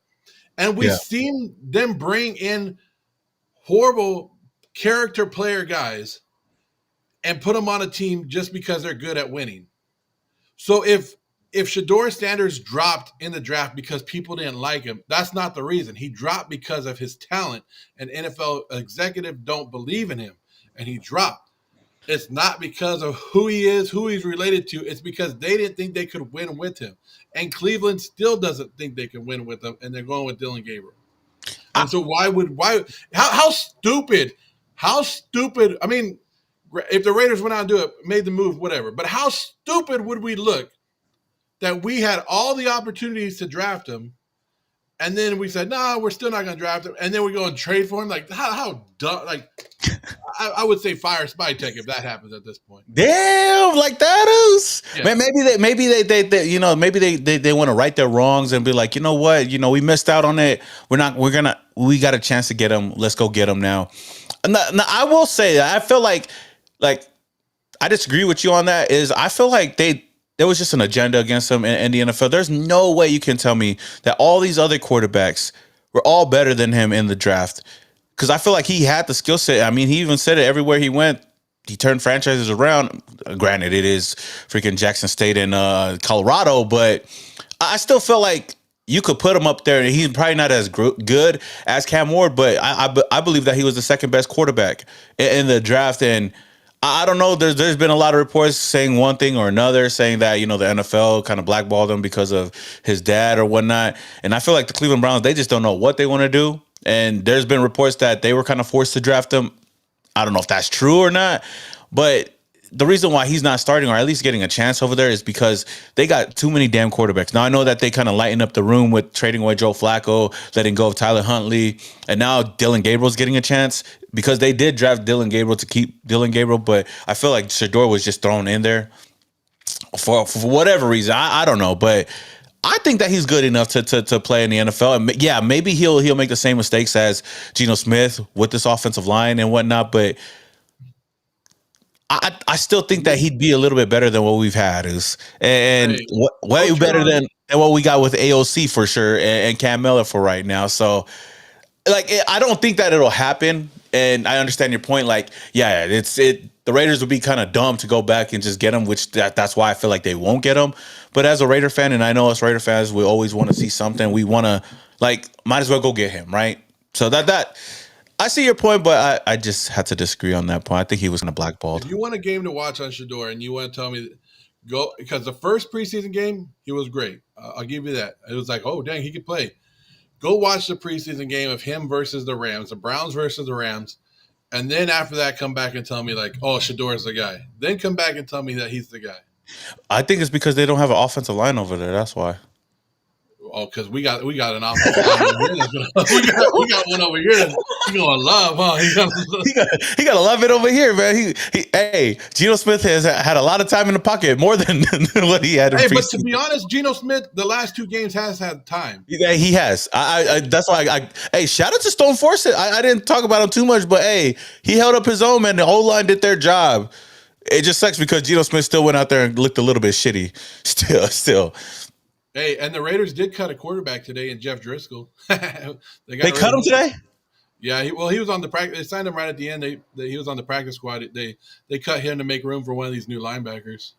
And we've seen them bring in horrible character player guys and put them on a team just because they're good at winning. So if Shadeur Sanders dropped in the draft because people didn't like him, that's not the reason. He dropped because of his talent, and NFL executives don't believe in him, and he dropped. It's not because of who he is, who he's related to. It's because they didn't think they could win with him. And Cleveland still doesn't think they can win with him, and they're going with Dillon Gabriel. And so how stupid, I mean, if the Raiders went out and made the move, whatever, but how stupid would we look that we had all the opportunities to draft him, and then we said, no, we're still not going to draft him, and then we go and trade for him? Like, how dumb? Like, I would say fire Spytech if that happens at this point.
Damn, like that is. Yeah. Man, maybe they want to right their wrongs and be like, you know what, we missed out on it. We got a chance to get him. Let's go get him now. Now, I will say that I feel like I disagree with you on that. I feel like there was just an agenda against him in the NFL. There's no way you can tell me that all these other quarterbacks were all better than him in the draft, because I feel like he had the skill set. I mean, he even said it everywhere he went. He turned franchises around. Granted, it is freaking Jackson State in Colorado, but I still feel like you could put him up there, and he's probably not as good as Cam Ward, but I believe that he was the second best quarterback in the draft. And I don't know. There's been a lot of reports saying one thing or another, saying that, the NFL kind of blackballed him because of his dad or whatnot. And I feel like the Cleveland Browns, they just don't know what they want to do. And there's been reports that they were kind of forced to draft him. I don't know if that's true or not, but the reason why he's not starting, or at least getting a chance over there, is because they got too many damn quarterbacks. Now, I know that they kind of lighten up the room with trading away Joe Flacco, letting go of Tyler Huntley, and now Dillon Gabriel's getting a chance, because they did draft Dillon Gabriel to keep Dillon Gabriel, but I feel like Shadeur was just thrown in there for whatever reason. I don't know, but I think that he's good enough to play in the NFL. And yeah, maybe he'll make the same mistakes as Geno Smith with this offensive line and whatnot, but I still think that he'd be a little bit better than what we've had, way better than what we got with AOC for sure, and Cam Miller for right now. So, I don't think that it'll happen. And I understand your point. The Raiders would be kind of dumb to go back and just get him, which that's why I feel like they won't get him. But as a Raider fan, and I know us Raider fans, we always want to see something. We want to might as well go get him, right? So that. I see your point, but I just had to disagree on that point. I think he was kind of blackballed.
If you want a game to watch on Shadeur and you want to tell me, go, because the first preseason game, he was great. I'll give you that. It was like, oh, dang, he could play. Go watch the preseason game of him versus the Rams, the Browns versus the Rams, and then after that, come back and tell me like, oh, Shadeur is the guy. Then come back and tell me that he's the guy.
I think it's because they don't have an offensive line over there. That's why.
Oh, because we got an offensive line over here. We got one over here. He's gonna love, huh?
He got to love it over here, man. Hey, Geno Smith has had a lot of time in the pocket, more than what he had.
Hey, but to be honest, Geno Smith, the last 2 games has had time.
Yeah, he has. That's why hey, shout out to Stone Forsett. I didn't talk about him too much, but hey, he held up his own, man. The whole line did their job. It just sucks because Geno Smith still went out there and looked a little bit shitty. Still.
Hey, and the Raiders did cut a quarterback today in Jeff Driscoll.
They cut him today?
Yeah, he was on the practice. They signed him right at the end. He was on the practice squad. They cut him to make room for one of these new linebackers.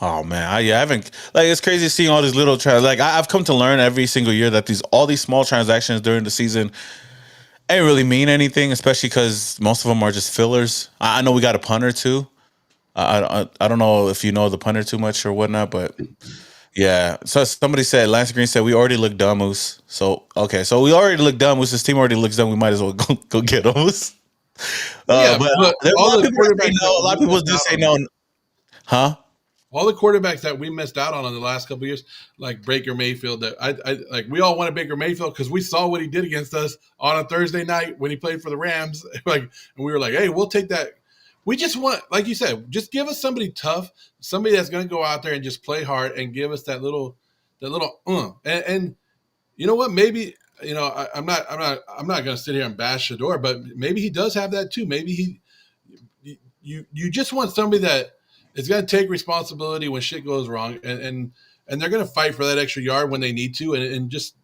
Oh man, I haven't, like, it's crazy seeing all these little I've come to learn every single year that all these small transactions during the season ain't really mean anything, especially because most of them are just fillers. I know we got a punter too. I don't know if you know the punter too much or whatnot, but. Yeah. So somebody said, Lance Green said, we already look dumb, Moose. So, okay. So we already look dumb. Moose. This team already looks dumb. We might as well go get them.
Yeah, but
a lot of people do say no. Huh?
All the quarterbacks that we missed out on in the last couple of years, like Baker Mayfield, that I like, we all wanted Baker Mayfield because we saw what he did against us on a Thursday night when he played for the Rams. Like, and we were like, hey, we'll take that. We just want, like you said, just give us somebody tough, somebody that's going to go out there and just play hard and give us that little. And you know what? Maybe, you know, I'm not going to sit here and bash Shadeur, but maybe he does have that too. Maybe you just want somebody that is going to take responsibility when shit goes wrong, and they're going to fight for that extra yard when they need to, and just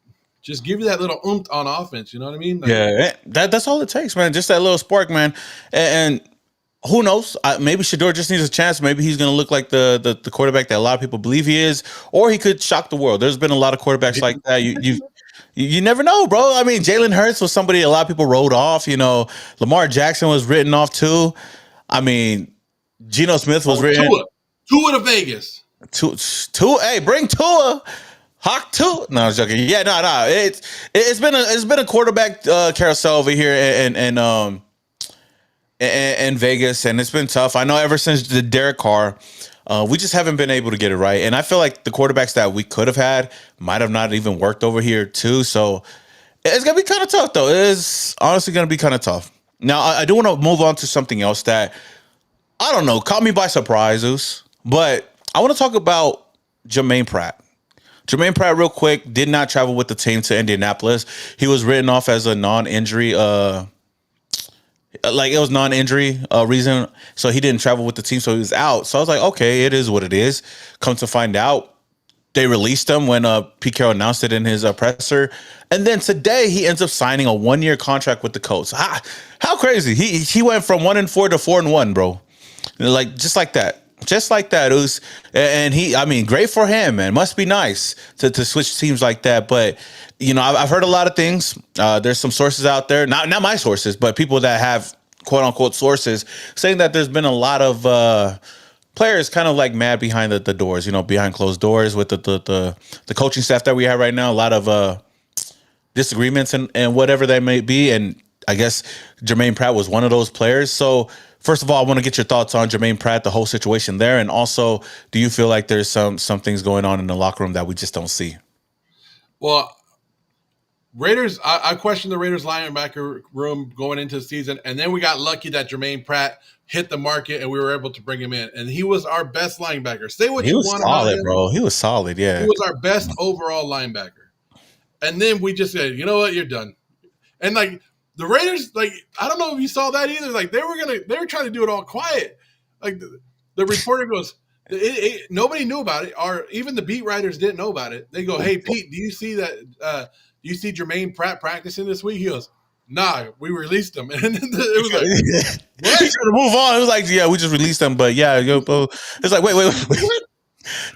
give you that little on offense. You know what I mean? Like,
yeah, that's all it takes, man. Just that little spark, man, and who knows? Maybe Shadeur just needs a chance. Maybe he's going to look like the quarterback that a lot of people believe he is, or he could shock the world. There's been a lot of quarterbacks like that. You never know, bro. I mean, Jalen Hurts was somebody a lot of people wrote off. You know, Lamar Jackson was written off too. I mean, Geno Smith was written.
Tua to Vegas.
Tua. Hey, bring Tua. Hawk Tua. No, I was joking. Yeah, no. It's been a quarterback carousel over here, and Vegas, and it's been tough. I know ever since the Derek Carr, we just haven't been able to get it right. And I feel like the quarterbacks that we could have had might have not even worked over here too. So it's going to be kind of tough, though. It is honestly going to be kind of tough. Now, I do want to move on to something else that, I don't know, caught me by surprise, but I want to talk about Germaine Pratt. Germaine Pratt, real quick, did not travel with the team to Indianapolis. He was written off as a non-injury like it was non-injury reason, so he didn't travel with the team, so he was out. So I was like, okay, it is what it is. Come to find out, they released him when Pete Carroll announced it in his presser, and then today he ends up signing a 1-year contract with the Colts. How crazy! He went from 1-4 to 4-1, bro. Like just like that. Us, and I mean, great for him, man. Must be nice to switch teams like that. But you know, I've heard a lot of things. There's some sources out there, not my sources, but people that have quote unquote sources saying that there's been a lot of players kind of like mad behind the doors, you know, behind closed doors with the coaching staff that we have right now. A lot of disagreements and whatever they may be, and I guess Germaine Pratt was one of those players. So. First of all, I want to get your thoughts on Germaine Pratt, the whole situation there, and also, do you feel like there's some things going on in the locker room that we just don't see?
Well, Raiders, I questioned the Raiders linebacker room going into the season, and then we got lucky that Germaine Pratt hit the market, and we were able to bring him in, and he was our best linebacker. Say what you want about him. He was solid, bro.
He was solid, yeah.
He was our best overall linebacker, and then we just said, you know what, you're done, and like. The Raiders, like, I don't know if you saw that either. Like, they were trying to do it all quiet. Like, the reporter goes, nobody knew about it, or even the beat writers didn't know about it. They go, hey, Pete, do you see that? Do you see Germaine Pratt practicing this week? He goes, nah, we released him. And it was like,
what? He's trying to move on. It was like, yeah, we just released him. But yeah, it's like, wait.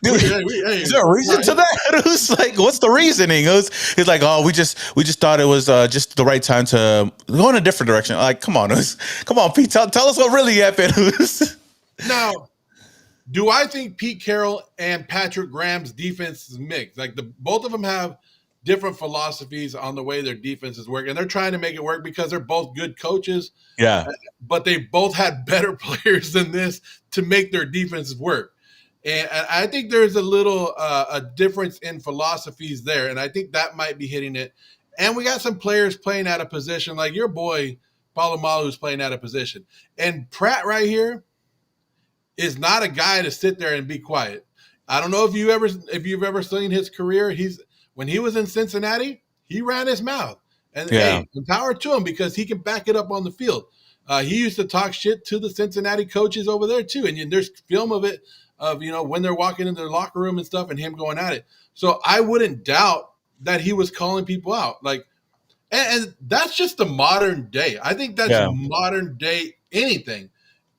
Dude, is there a reason to that? It was like, what's the reasoning? It's like, oh, we just thought it was just the right time to go in a different direction. Like, come on, Pete, tell us what really happened.
Now, do I think Pete Carroll and Patrick Graham's defense is mixed? Like both of them have different philosophies on the way their defenses work, and they're trying to make it work because they're both good coaches.
Yeah.
But they both had better players than this to make their defenses work. And I think there's a little a difference in philosophies there, and I think that might be hitting it. And we got some players playing out of position, like your boy Palomalu, who's playing out of position. And Pratt right here is not a guy to sit there and be quiet. I don't know if you've ever seen his career. When he was in Cincinnati, he ran his mouth, and hey, power to him because he can back it up on the field. He used to talk shit to the Cincinnati coaches over there too, and there's film of it when they're walking in their locker room and stuff, and him going at it. So I wouldn't doubt that he was calling people out, like, and that's just the modern day. I think that's modern day anything.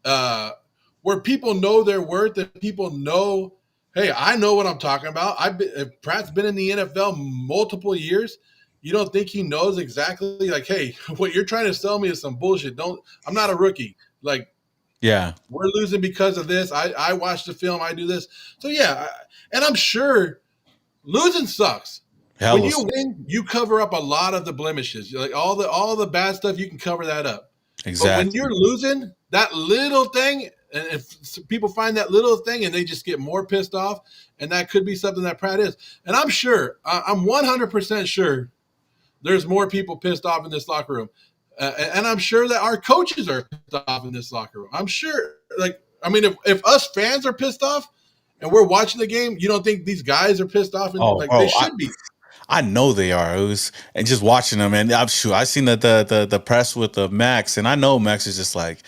Where people know their worth and people know, hey, I know what I'm talking about. If Pratt's been in the NFL multiple years, you don't think he knows exactly, like, hey, what you're trying to sell me is some bullshit. I'm not a rookie. Like, we're losing because of this. I watched the film. I do this. So, and I'm sure losing sucks. When you win, you cover up a lot of the blemishes. Like all the bad stuff, you can cover that up. Exactly. But when you're losing, that little thing, and if people find that little thing and they just get more pissed off, and that could be something that Pratt is. And I'm 100% sure there's more people pissed off in this locker room. And I'm sure that our coaches are pissed off in this locker room. I'm sure, if us fans are pissed off and we're watching the game, you don't think these guys are pissed off? They should be.
I know they are. And just watching them, and I'm sure I seen the press with the Max, and I know Max is just like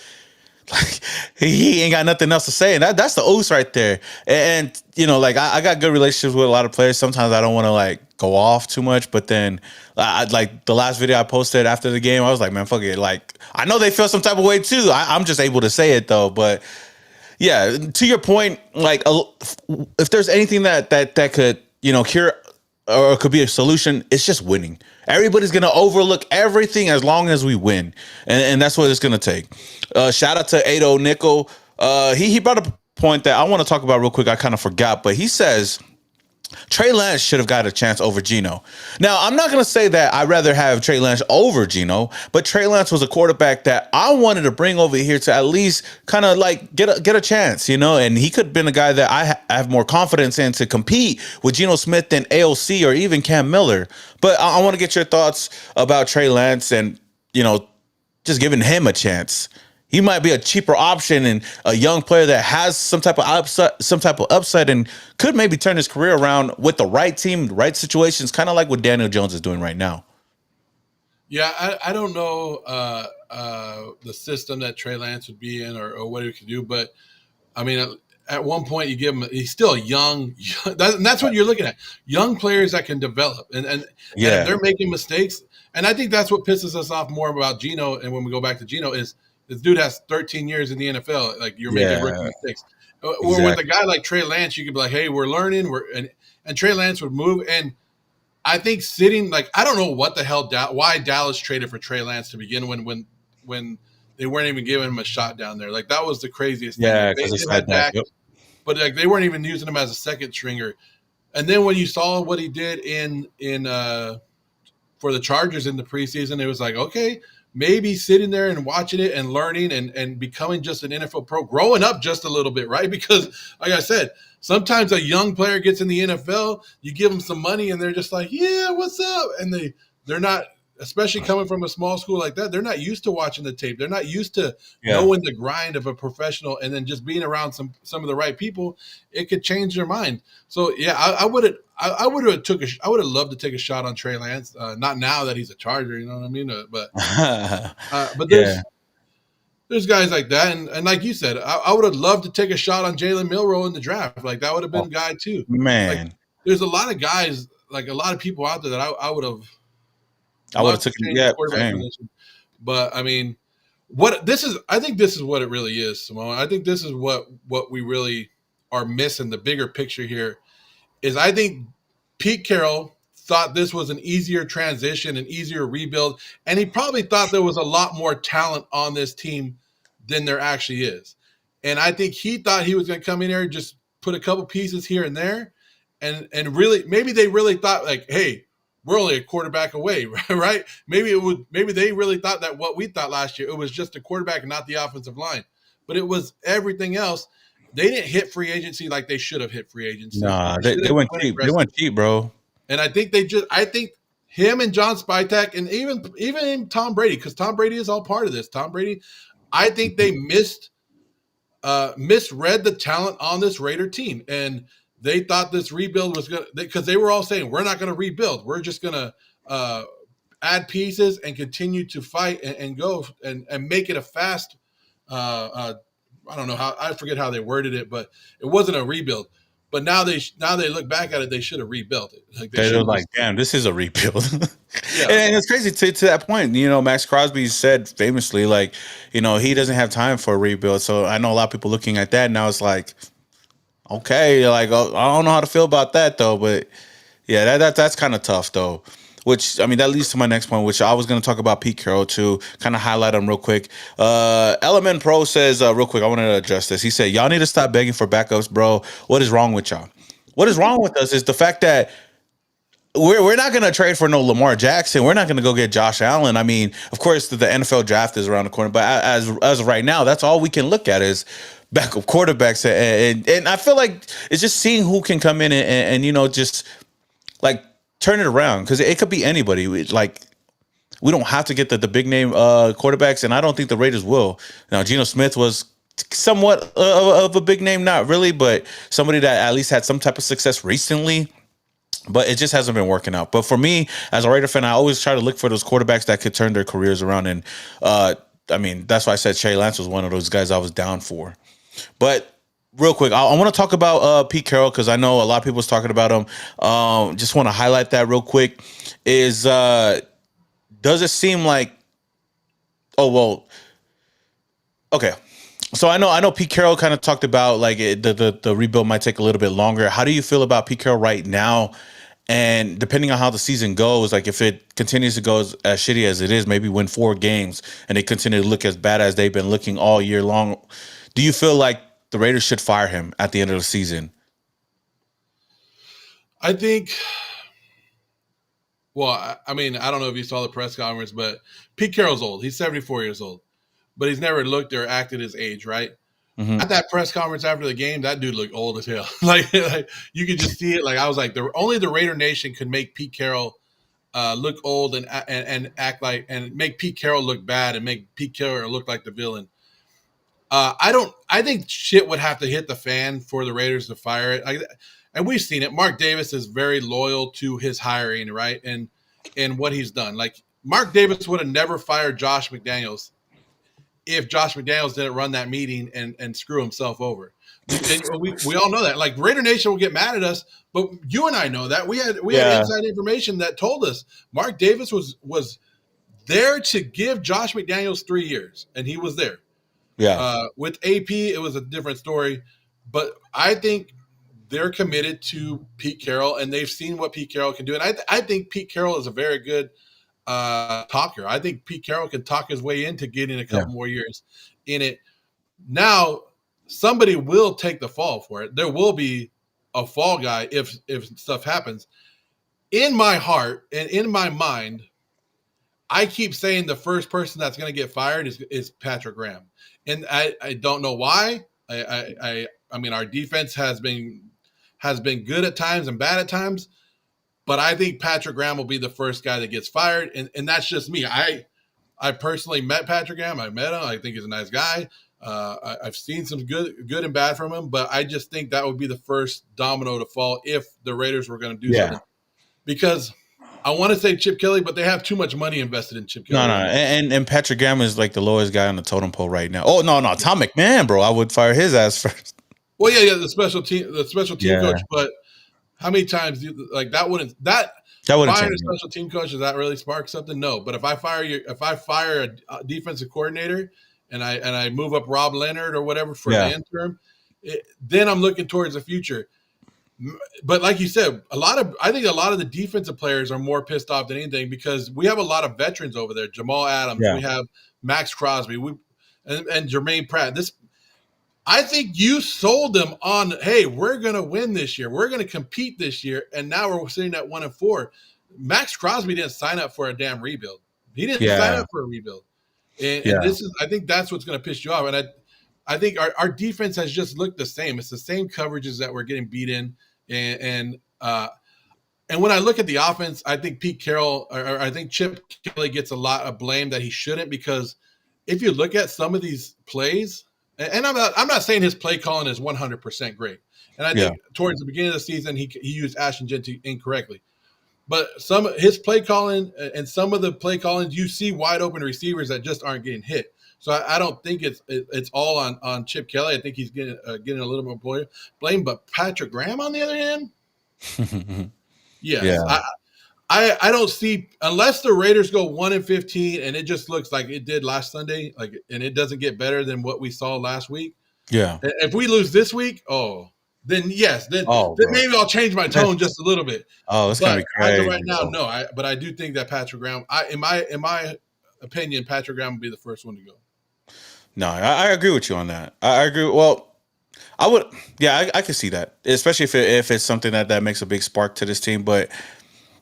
he ain't got nothing else to say, and that's the ooze right there. And I got good relationships with a lot of players. Sometimes I don't want to go off too much, but then the last video I posted after the game, I was like, man, fuck it. Like, I know they feel some type of way too. I'm just able to say it though. But yeah, to your point, if there's anything that could cure or it could be a solution, it's just winning. Everybody's going to overlook everything as long as we win. And that's what it's going to take. Shout out to Ado Nickel. He brought up a point that I want to talk about real quick. I kind of forgot, but he says Trey Lance should have got a chance over Geno. Now, I'm not going to say that I'd rather have Trey Lance over Geno, but Trey Lance was a quarterback that I wanted to bring over here to at least kind of get a chance, and he could have been a guy that I have more confidence in to compete with Geno Smith than AOC or even Cam Miller. But I want to get your thoughts about Trey Lance and, just giving him a chance. He might be a cheaper option and a young player that has some type of upside and could maybe turn his career around with the right team, the right situations, kind of like what Daniel Jones is doing right now.
Yeah, I don't know the system that Trey Lance would be in or what he could do, but I mean, at one point you give him, he's still young, and that's what you're looking at. Young players that can develop, and if they're making mistakes, and I think that's what pisses us off more about Geno. And when we go back to Geno, is this dude has 13 years in the NFL. Like, you're making rookie mistakes. Exactly. With a guy like Trey Lance, you could be like, hey, we're learning. And Trey Lance would move. And I think I don't know what the hell, why Dallas traded for Trey Lance to begin when they weren't even giving him a shot down there. Like, that was the craziest thing.
Yeah, because it's had Dak. Yep.
But they weren't even using him as a second stringer. And then when you saw what he did for the Chargers in the preseason, it was like, okay, maybe sitting there and watching it and learning and becoming just an NFL pro, growing up just a little bit, right? Because, like I said, sometimes a young player gets in the NFL, you give them some money, and they're just like, yeah, what's up? And they're not, especially coming from a small school like that, they're not used to watching the tape. They're not used to knowing the grind of a professional, and then just being around some of the right people, it could change their mind. So, yeah, I would have loved to take a shot on Trey Lance. Not now that he's a Charger, you know what I mean? But there's guys like that, and like you said, I would have loved to take a shot on Jalen Milroe in the draft. Like, that would have been a guy too.
Man,
like, there's a lot of guys, like a lot of people out there that I would have.
I would have taken
But I mean, I think this is what it really is, Simone. I think this is what we really are missing. The bigger picture here is, I think Pete Carroll thought this was an easier transition, an easier rebuild, and he probably thought there was a lot more talent on this team than there actually is. And I think he thought he was going to come in here, just put a couple pieces here and there, and really, maybe they really thought, like, hey, we're only a quarterback away, right? Maybe they really thought that what we thought last year, it was just a quarterback and not the offensive line, but it was everything else. They didn't hit free agency like they should have hit free agency.
Nah,
They
they,
should
they
have
went
went
cheap. They
aggressive.
went cheap, bro.
And I think him and John Spytek and even Tom Brady, because Tom Brady is all part of this. Tom Brady, I think they misread the talent on this Raider team, and they thought this rebuild was gonna, because they were all saying we're not going to rebuild, we're just going to add pieces and continue to fight and go and make it a fast. I don't know how, I forget how they worded it, but it wasn't a rebuild. But now they look back at it, they should have rebuilt it. Like
They're like, damn, this is a rebuild.
Yeah.
And it's crazy to that point. Max Crosby said famously, like, he doesn't have time for a rebuild. So I know a lot of people looking at that now. It's like, okay, like, I don't know how to feel about that though. But yeah, that's kind of tough though. Which, I mean, that leads to my next point, which I was going to talk about Pete Carroll too, kind of highlight him real quick. Element Pro says, real quick, I want to address this. He said, y'all need to stop begging for backups, bro. What is wrong with y'all? What is wrong with us is the fact that we're not going to trade for no Lamar Jackson. We're not going to go get Josh Allen. I mean, of course, the NFL draft is around the corner, but as of right now, that's all we can look at is backup quarterbacks. And I feel like it's just seeing who can come in and just like turn it around, because it could be anybody. Like, we don't have to get the big name quarterbacks, and I don't think the Raiders will. Now, Geno Smith was somewhat of a big name, not really, but somebody that at least had some type of success recently. But it just hasn't been working out. But for me, as a Raider fan, I always try to look for those quarterbacks that could turn their careers around. And I mean, that's why I said Trey Lance was one of those guys I was down for. But real quick, I want to talk about Pete Carroll, because I know a lot of people was talking about him. Just want to highlight that real quick. Does it seem like? Oh well. Okay. So I know Pete Carroll kind of talked about like the rebuild might take a little bit longer. How do you feel about Pete Carroll right now? And depending on how the season goes, like if it continues to go as shitty as it is, maybe win 4 games and they continue to look as bad as they've been looking all year long, do you feel like the Raiders should fire him at the end of the season?
I think, well, I mean, I don't know if you saw the press conference, but Pete Carroll's old. He's 74 years old, but he's never looked or acted his age, right? Mm-hmm. At that press conference after the game, that dude looked old as hell. like you could just see it. Like I was like, only the Raidernation could make Pete Carroll look old and act like, and make Pete Carroll look bad and make Pete Carroll look like the villain. I think shit would have to hit the fan for the Raiders to fire it. And we've seen it. Mark Davis is very loyal to his hiring, right? And what he's done. Like Mark Davis would have never fired Josh McDaniels if Josh McDaniels didn't run that meeting and screw himself over. We all know that. Like Raider Nation will get mad at us, but you and I know that. We had inside information that told us Mark Davis was there to give Josh McDaniels 3 years, and he was there.
Yeah.
With AP, it was a different story, but I think they're committed to Pete Carroll, and they've seen what Pete Carroll can do. And I think Pete Carroll is a very good talker. I think Pete Carroll can talk his way into getting a couple more years in it. Now, somebody will take the fall for it. There will be a fall guy if stuff happens. In my heart and in my mind, I keep saying the first person that's going to get fired is Patrick Graham. And I don't know why. I mean, our defense has been good at times and bad at times, but I think Patrick Graham will be the first guy that gets fired. And that's just me. I personally met Patrick Graham. I met him. I think he's a nice guy. I've seen some good and bad from him, but I just think that would be the first domino to fall if the Raiders were going to do something. Because I want to say Chip Kelly, but they have too much money invested in Chip Kelly.
No. And Patrick Graham is like the lowest guy on the totem pole right now. Oh, no. Tom McMahon, bro. I would fire his ass first.
Well, yeah, the special team coach. But how many times that wouldn't firing a special team coach, does that really spark something? No. But if I fire a defensive coordinator and I move up Rob Leonard or whatever for the interim, then I'm looking towards the future. But like you said, I think a lot of the defensive players are more pissed off than anything because we have a lot of veterans over there. Jamal Adams, we have Max Crosby, and Germaine Pratt. I think you sold them on, hey, we're going to win this year. We're going to compete this year. And now we're sitting at 1-4. Max Crosby didn't sign up for a damn rebuild. He didn't sign up for a rebuild. And this is, I think that's what's going to piss you off. And I think our defense has just looked the same. It's the same coverages that we're getting beat in. And when I look at the offense, I think Pete Carroll, or I think Chip Kelly gets a lot of blame that he shouldn't, because if you look at some of these plays, and I'm not saying his play calling is 100% great. And I think towards the beginning of the season, he used Ashton Genty incorrectly. But his play calling and some of the play callings, you see wide open receivers that just aren't getting hit. So I don't think it's all on Chip Kelly. I think he's getting a little more blame. But Patrick Graham, on the other hand, yes, I don't see, unless the Raiders go 1-15 and it just looks like it did last Sunday, and it doesn't get better than what we saw last week.
Yeah.
If we lose this week, then yes, then maybe I'll change my tone just a little bit.
It's gonna be crazy.
As of right now, no. But I do think that Patrick Graham, in my opinion, Patrick Graham would be the first one to go. No,
I agree with you on that. I agree. Well, I would, I could see that, especially if it's something that makes a big spark to this team. But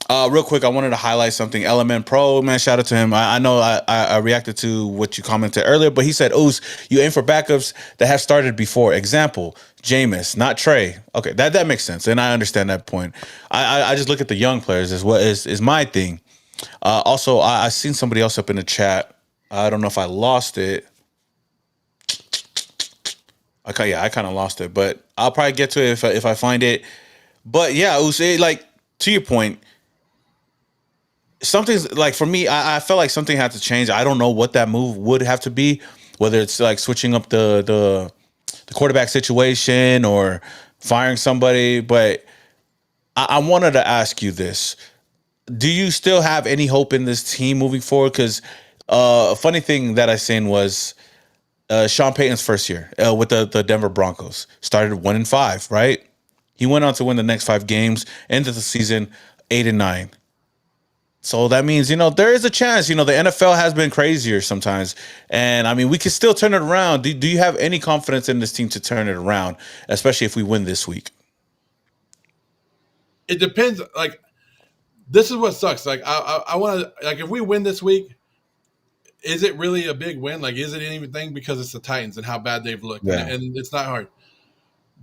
real quick, I wanted to highlight something. Element Pro, man, shout out to him. I know I reacted to what you commented earlier, but he said, "Ooze, you aim for backups that have started before. Example, Jameis, not Trey." Okay, that makes sense, and I understand that point. I just look at the young players as what is my thing. Also, I seen somebody else up in the chat. I don't know if I lost it. Okay, I kind of lost it, but I'll probably get to it if I find it. But yeah, Ooze, like to your point. Something's like, for me, I felt like something had to change. I don't know what that move would have to be, whether it's like switching up the quarterback situation or firing somebody. But I wanted to ask you this. Do you still have any hope in this team moving forward? Because a funny thing that I seen was Sean Payton's first year with the Denver Broncos started 1-5, right? He went on to win the next 5 games, ended the season 8-9. So that means, there is a chance. The NFL has been crazier sometimes. And, I mean, we can still turn it around. Do you have any confidence in this team to turn it around, especially if we win this week?
It depends. Like, this is what sucks. Like, I want to, like, if we win this week, is it really a big win? Like, is it anything? Because it's the Titans and how bad they've looked. Yeah. And it's not hard.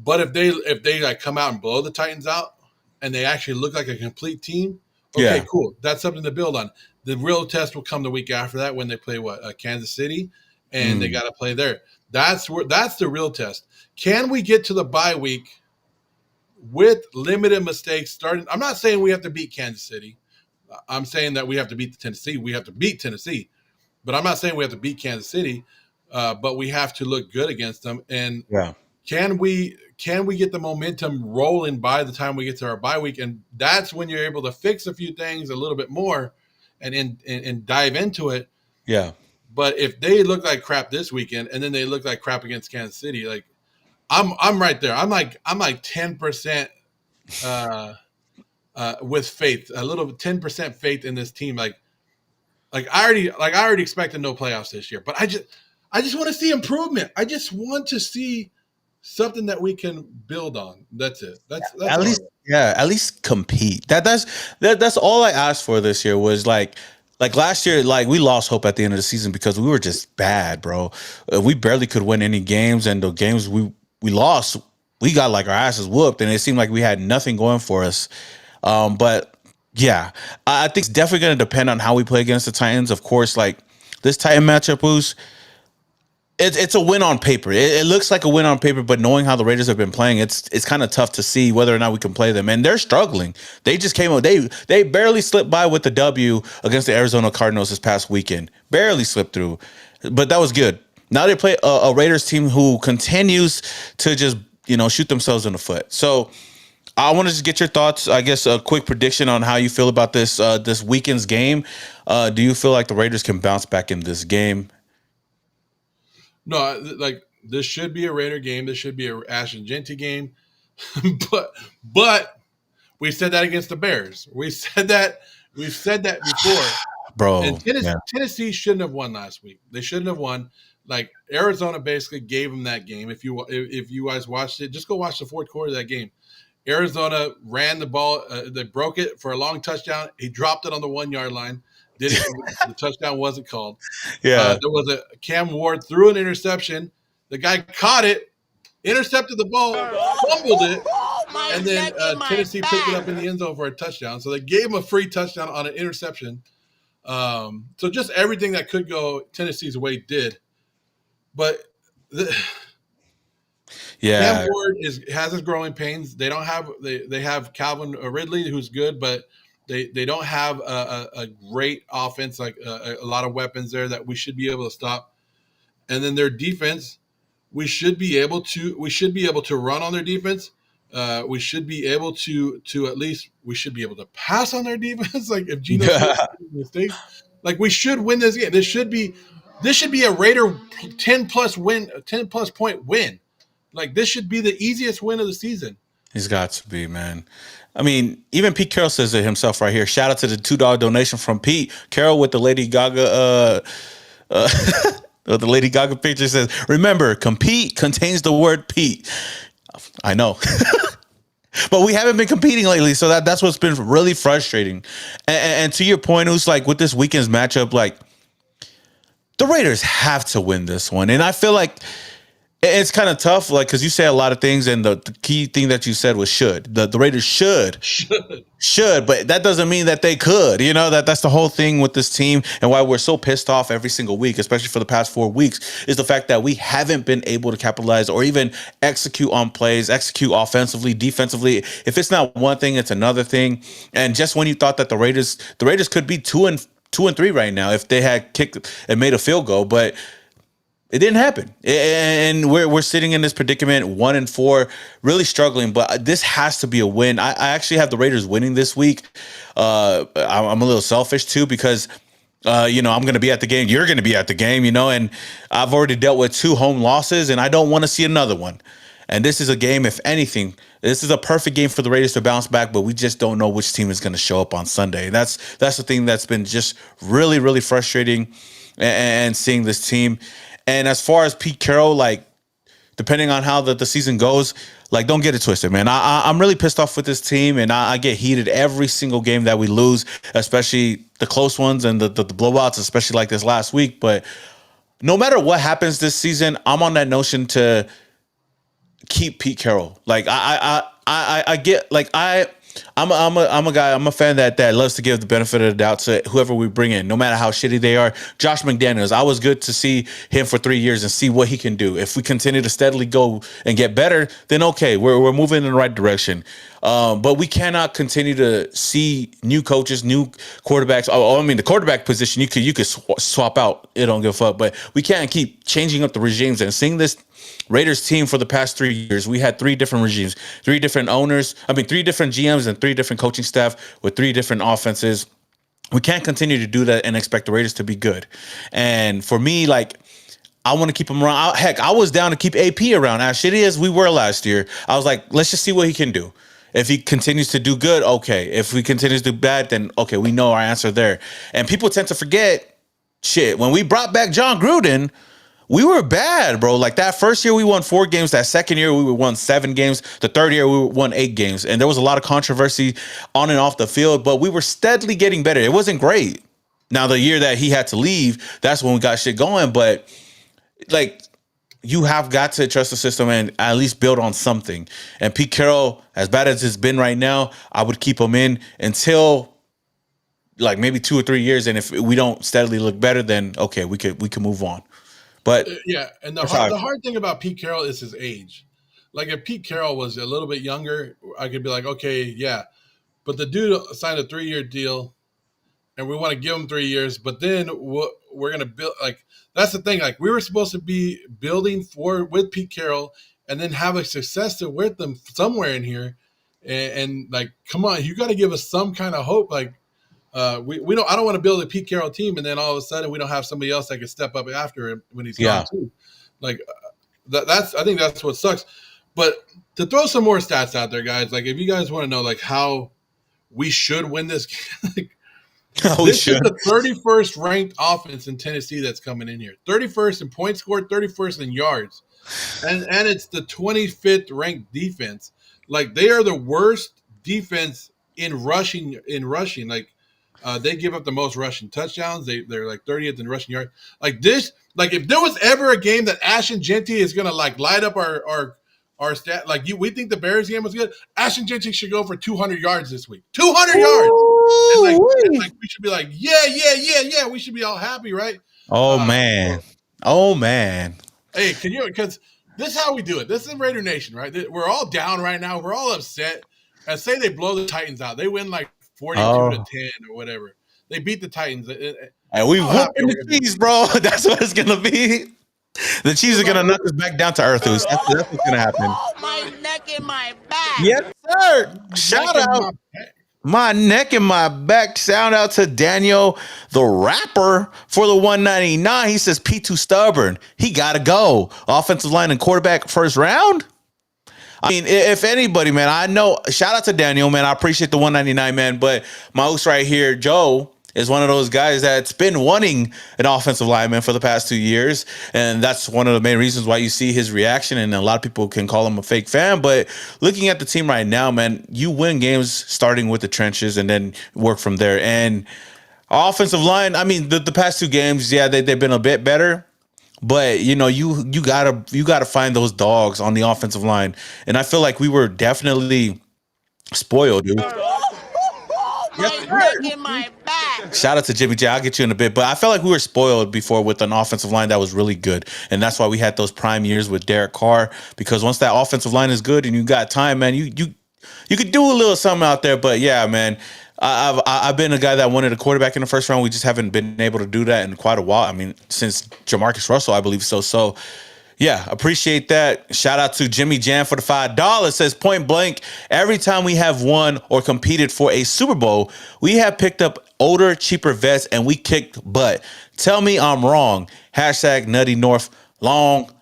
But if they like come out and blow the Titans out and they actually look like a complete team, okay, cool. That's something to build on. The real test will come the week after that when they play Kansas City, and they got to play there. That's the real test. Can we get to the bye week with limited mistakes starting? I'm not saying we have to beat Kansas City. I'm saying that we have to beat Tennessee. We have to beat Tennessee, but I'm not saying we have to beat Kansas City. But we have to look good against them. And can we get the momentum rolling by the time we get to our bye week? And that's when you're able to fix a few things a little bit more and dive into it.
Yeah.
But if they look like crap this weekend and then they look like crap against Kansas City, like I'm right there. I'm like 10% with faith, a little 10% faith in this team. Like I already expected no playoffs this year, but I just want to see improvement. I just want to see something that we can build on. That's it. That's
at least compete. That's all I asked for this year was like last year, like we lost hope at the end of the season because we were just bad, bro. We barely could win any games, and the games we lost, we got like our asses whooped, and it seemed like we had nothing going for us. But yeah, I think it's definitely going to depend on how we play against the Titans. Of course, like this Titan matchup was. It's a win on paper. It looks like a win on paper, but knowing how the Raiders have been playing, it's kind of tough to see whether or not we can play them. And they're struggling. They just came out. They barely slipped by with the W against the Arizona Cardinals this past weekend. Barely slipped through, but that was good. Now they play a Raiders team who continues to just shoot themselves in the foot. So I want to just get your thoughts. I guess a quick prediction on how you feel about this weekend's game. Do you feel like the Raiders can bounce back in this game?
No, like this should be a Raider game. This should be a Ashton Genty game. but we said that against the Bears. We've said that before.
Bro.
And Tennessee shouldn't have won last week. They shouldn't have won. Like Arizona basically gave them that game. If you guys watched it, just go watch the fourth quarter of that game. Arizona ran the ball. They broke it for a long touchdown. He dropped it on the 1 yard line. The touchdown wasn't called.
Yeah.
There was a Cam Ward threw an interception. The guy caught it, intercepted the ball, fumbled it, and then Tennessee picked it up in the end zone for a touchdown. So they gave him a free touchdown on an interception. So just everything that could go Tennessee's way did. But Cam Ward has his growing pains. They don't have they have Calvin Ridley, who's good, but they don't have a great offense, like a lot of weapons there that we should be able to stop. And then their defense, we should be able to run on their defense. We should be able to at least we should be able to pass on their defense. Like if Geno makes mistakes, like we should win this game. This should be a Raider 10+ point win. Like this should be the easiest win of the season.
He's got to be, man. I mean, even Pete Carroll says it himself right here. Shout out to the $2 donation from Pete Carroll with the Lady Gaga. The Lady Gaga picture says, "Remember, compete contains the word Pete." I know. But we haven't been competing lately, so that's what's been really frustrating. And to your point, it was like with this weekend's matchup, like the Raiders have to win this one. And I feel like it's kind of tough, like, because you say a lot of things, and the key thing that you said was should. The Raiders should, but that doesn't mean that they could. You know, that's the whole thing with this team, and why we're so pissed off every single week, especially for the past 4 weeks, is the fact that we haven't been able to capitalize or even execute on plays, execute offensively, defensively. If it's not one thing, it's another thing. And just when you thought that the Raiders could be 2-3 right now if they had kicked and made a field goal, but it didn't happen, and we're sitting in this predicament, 1-4, really struggling. But this has to be a win. I actually have the Raiders winning this week. I'm a little selfish too because, I'm going to be at the game. You're going to be at the game, and I've already dealt with 2 home losses, and I don't want to see another one. And this is a game, if anything, this is a perfect game for the Raiders to bounce back, but we just don't know which team is going to show up on Sunday. That's the thing that's been just really, really frustrating, and seeing this team. And as far as Pete Carroll, like, depending on how the season goes, like, don't get it twisted, man. I'm really pissed off with this team, and I get heated every single game that we lose, especially the close ones and the blowouts, especially like this last week. But no matter what happens this season, I'm on that notion to keep Pete Carroll. Like, I get, like, I'm a guy. I'm a fan that loves to give the benefit of the doubt to whoever we bring in, no matter how shitty they are. Josh McDaniels, I was good to see him for 3 years and see what he can do. If we continue to steadily go and get better, then okay, we're moving in the right direction. But we cannot continue to see new coaches, new quarterbacks. I mean, the quarterback position you could swap out. It don't give a fuck. But we can't keep changing up the regimes and seeing this Raiders team for the past 3 years. We had 3 different regimes, 3 different owners. 3 different GMs and 3 different coaching staff with 3 different offenses. We can't continue to do that and expect the Raiders to be good. And for me, like, I want to keep him around. Heck, I was down to keep AP around. As shitty as we were last year, I was like, let's just see what he can do. If he continues to do good, okay. If he continues to do bad, then okay, we know our answer there. And people tend to forget, shit, when we brought back John Gruden, we were bad, bro. Like, that first year we won 4 games. That second year we won 7 games. The third year we won 8 games. And there was a lot of controversy on and off the field, but we were steadily getting better. It wasn't great. Now, the year that he had to leave, that's when we got shit going. But, like, you have got to trust the system and at least build on something. And Pete Carroll, as bad as it's been right now, I would keep him in until, like, maybe 2 or 3 years. And if we don't steadily look better, then okay, we could move on. But
yeah, and the hard thing about Pete Carroll is his age. Like, if Pete Carroll was a little bit younger, I could be like, okay, yeah. But the dude signed a 3-year deal, and we want to give him 3 years. But then we're gonna build, like, that's the thing. Like, we were supposed to be building with Pete Carroll, and then have a successor with them somewhere in here. And like, come on, you got to give us some kind of hope. Like, we don't. I don't want to build a Pete Carroll team, and then all of a sudden we don't have somebody else that can step up after him when he's gone too. Like, that's. I think that's what sucks. But to throw some more stats out there, guys. Like, if you guys want to know, like, how we should win this game, this is the 31st ranked offense in Tennessee that's coming in here. 31st in points scored, 31st in yards, and it's the 25th ranked defense. Like they are the worst defense in rushing. Like they give up the most rushing touchdowns. They're like 30th in rushing yards. Like this. Like if there was ever a game that Ashton Genty is gonna like light up our stat, like we think the Bears game was good. Ashton Genty should go for 200 yards this week. 200 yards. And like we should be like, yeah. We should be all happy, right?
Oh man. Oh man.
Hey, because this is how we do it. This is Raider Nation, right? We're all down right now. We're all upset. And say they blow the Titans out. They win like 42-10 or whatever. They beat the Titans.
And we whooping the Chiefs, bro. That's what it's gonna be. The Chiefs are gonna knock us back down to earth. That's what's gonna happen.
My neck and my back.
Yes, sir. Shout out. My neck and my back. Shout out to Daniel, the rapper, for the 199. He says P2 stubborn. He gotta go. Offensive line and quarterback first round. I mean, if anybody, man, I know. Shout out to Daniel, man. I appreciate the 199, man. But my host right here, Joe, is one of those guys that's been wanting an offensive lineman for the past 2 years. And that's one of the main reasons why you see his reaction. And a lot of people can call him a fake fan. But looking at the team right now, man, you win games starting with the trenches and then work from there. And offensive line, I mean, the past 2 games, yeah, they've been a bit better. But you know, you gotta find those dogs on the offensive line. And I feel like we were definitely spoiled, dude. Shout out to Jimmy J. I'll get you in a bit, but I felt like we were spoiled before with an offensive line that was really good, and that's why we had those prime years with Derek Carr. Because once that offensive line is good and you got time, man, you could do a little something out there. But yeah, man, I've been a guy that wanted a quarterback in the first round. We just haven't been able to do that in quite a while. I mean, since Jamarcus Russell, I believe so. So. Yeah, appreciate that. Shout out to Jimmy Jan for the $5. Says point blank, every time we have won or competed for a Super Bowl, we have picked up older, cheaper vets and we kicked butt. Tell me I'm wrong. Hashtag Nutty North Long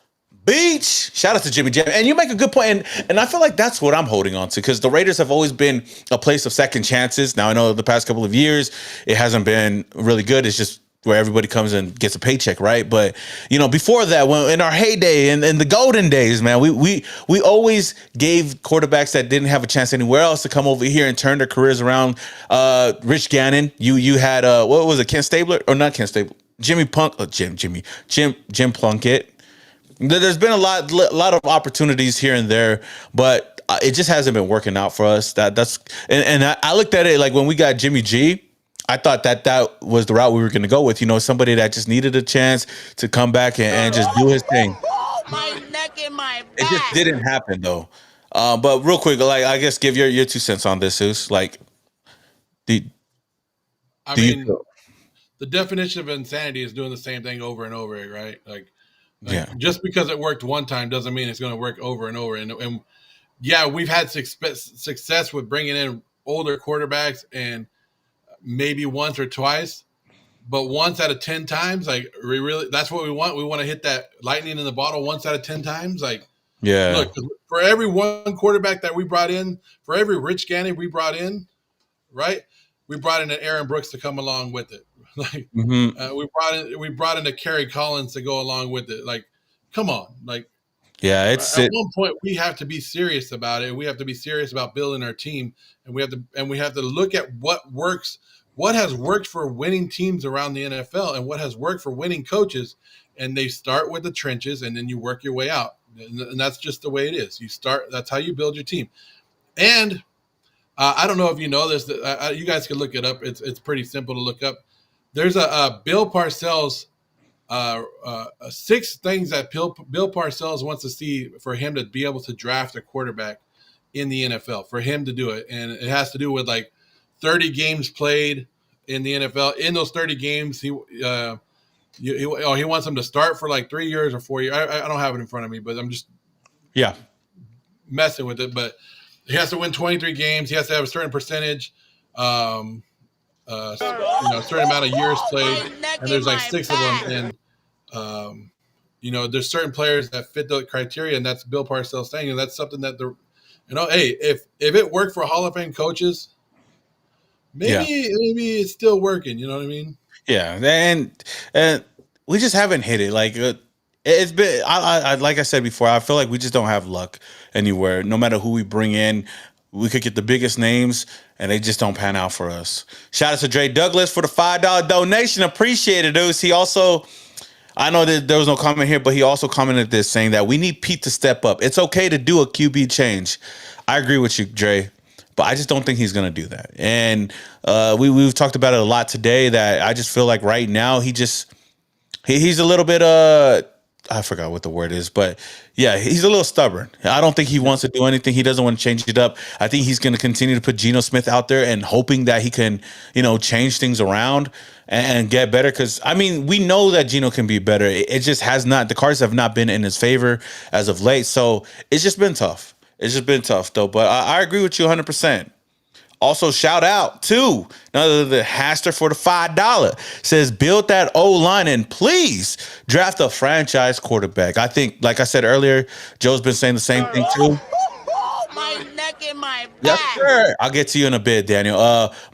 Beach. Shout out to Jimmy Jan. And you make a good point. And I feel like that's what I'm holding on to, because the Raiders have always been a place of second chances. Now, I know the past couple of years, it hasn't been really good. It's just where everybody comes and gets a paycheck, right? But you know, before that, when in our heyday and the golden days, man, we always gave quarterbacks that didn't have a chance anywhere else to come over here and turn their careers around. Rich Gannon, you had what was it, Ken Stabler or not Ken Stabler? Jim Plunkett. There's been a lot of opportunities here and there, but it just hasn't been working out for us. That's I looked at it like when we got Jimmy G. I thought that was the route we were going to go with, you know, somebody that just needed a chance to come back and just do his thing.
My neck and my back.
It just didn't happen, though. But real quick, like, I guess give your 2 cents on this, Zeus. Like,
the definition of insanity is doing the same thing over and over, right? Like yeah. Just because it worked one time doesn't mean it's going to work over and over. And yeah, we've had success with bringing in older quarterbacks and maybe once or twice, but once out of 10 times, like that's what we want. We want to hit that lightning in the bottle once out of 10 times. Like, yeah, look, for every one quarterback that we brought in, for every Rich Gannon we brought in, right? We brought in an Aaron Brooks to come along with it. Like we brought in a Kerry Collins to go along with it. Like, come on, like. Yeah, at one point we have to be serious about it. We have to be serious about building our team, and we have to look at what works, what has worked for winning teams around the NFL, and what has worked for winning coaches. And they start with the trenches, and then you work your way out, and that's just the way it is. You start. That's how you build your team. And I don't know if you know this. You guys can look it up. It's pretty simple to look up. There's a Bill Parcells. 6 things that Bill Parcells wants to see for him to be able to draft a quarterback in the NFL, for him to do it. And it has to do with like 30 games played in the NFL. In those 30 games, he wants him to start for like 3 years or 4 years. I don't have it in front of me, but I'm just messing with it. But he has to win 23 games. He has to have a certain percentage. A certain amount of years played, and there's like 6 of them, and there's certain players that fit the criteria, and that's Bill Parcells saying, and that's something that hey, if it worked for Hall of Fame coaches, maybe it's still working. You know what I mean?
Yeah, and we just haven't hit it. Like It's been, I like I said before, I feel like we just don't have luck anywhere. No matter who we bring in, we could get the biggest names, and they just don't pan out for us. Shout out to Dre Douglas for the $5 donation. Appreciate it, dudes. He also, I know that there was no comment here, but he also commented this saying that we need Pete to step up. It's okay to do a QB change. I agree with you, Dre, but I just don't think he's going to do that. And we've talked about it a lot today. That I just feel like right now he's a little bit I forgot what the word is, but yeah, he's a little stubborn. I don't think he wants to do anything. He doesn't want to change it up. I think he's going to continue to put Geno Smith out there and hoping that he can, change things around and get better. Because, I mean, we know that Geno can be better. It just has not. The cards have not been in his favor as of late. So it's just been tough. It's just been tough, though. But I agree with you 100%. Also, shout out to another the Haster for the $5. Says, build that O-line and please draft a franchise quarterback. I think, like I said earlier, Joe's been saying the same thing too.
My neck and my back.
Yes, sir. I'll get to you in a bit, Daniel.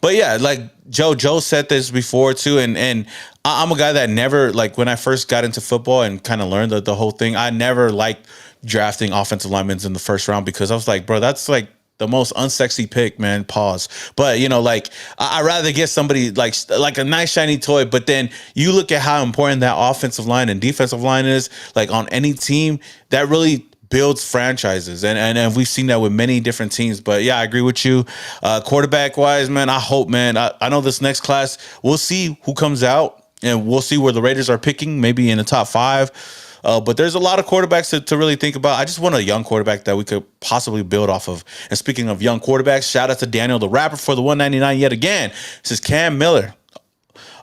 But yeah, like Joe said this before too, and I'm a guy that never, like, when I first got into football and kind of learned the whole thing, I never liked drafting offensive linemen in the first round because I was like, bro, that's like the most unsexy pick, man. Pause. But like I'd rather get somebody like a nice shiny toy. But then you look at how important that offensive line and defensive line is, like on any team that really builds franchises. And we've seen that with many different teams. But yeah, I agree with you. Quarterback wise, man, I hope, man. I know this next class, we'll see who comes out and we'll see where the Raiders are picking, maybe in the top 5. But there's a lot of quarterbacks to really think about. I just want a young quarterback that we could possibly build off of. And speaking of young quarterbacks, shout out to Daniel the Rapper for the $1.99 yet again. This is Cam Miller.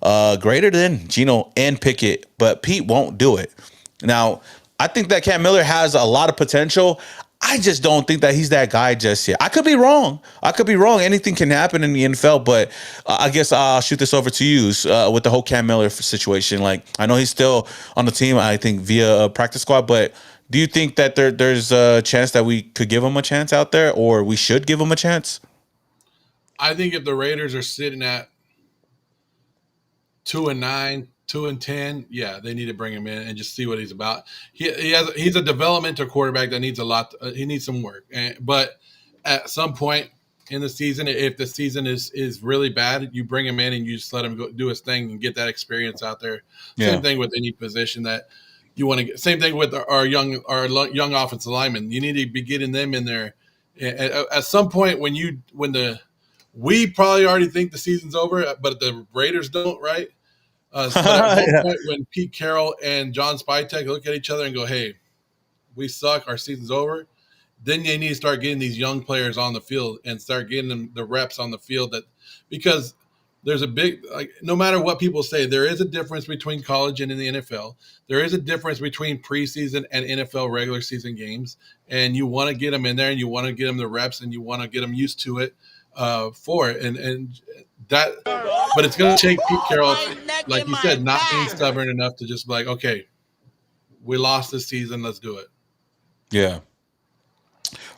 Greater than Geno and Pickett, but Pete won't do it. Now, I think that Cam Miller has a lot of potential. I just don't think that he's that guy just yet. I could be wrong. Anything can happen in the NFL, but I guess I'll shoot this over to you with the whole Cam Miller situation. Like, I know he's still on the team, I think, via a practice squad, but do you think that there's a chance that we could give him a chance out there, or we should give him a chance?
I think if the Raiders are sitting at 2-9, 2-10, yeah, they need to bring him in and just see what he's about. He's a developmental quarterback that needs a lot. He needs some work, but at some point in the season, if the season is really bad, you bring him in and you just let him go do his thing and get that experience out there. Yeah. Same thing with any position that you want to get. Same thing with our young offensive linemen. You need to be getting them in there at some point we probably already think the season's over, but the Raiders don't, right? So at one point when Pete Carroll and John Spytek look at each other and go, hey, we suck, our season's over, then they need to start getting these young players on the field and start getting them the reps on the field, because there's a big, like, no matter what people say, there is a difference between college and in the NFL. There is a difference between preseason and NFL regular season games, and you want to get them in there and you want to get them the reps and you want to get them used to it for it. And that, but it's going to take Pete Carroll, like you said, not being stubborn enough to just be like, okay, we lost this season, let's do it.
Yeah.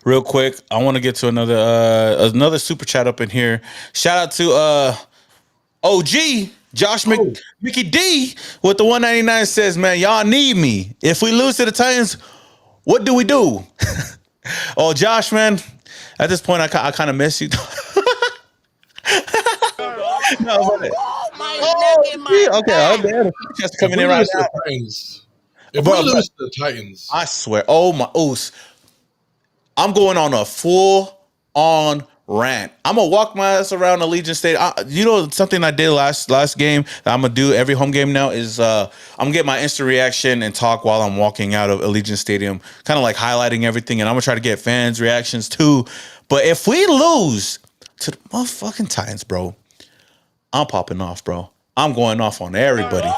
Real quick, I want to get to another super chat up in here. Shout out to OG Josh Mickey D with the $1.99 says, man, y'all need me. If we lose to the Titans, what do we do? Oh, Josh, man, at this point, I kind of miss you. No, but, okay. Just coming in right now.
If we lose to the Titans,
I swear, oh my oos, I'm going on a full-on rant. I'm gonna walk my ass around Allegiant Stadium. Something I did last game that I'm gonna do every home game now is I'm gonna get my instant reaction and talk while I'm walking out of Allegiant Stadium, kind of like highlighting everything, and I'm gonna try to get fans' reactions too. But if we lose to the motherfucking Titans, bro, I'm popping off, bro. I'm going off on everybody.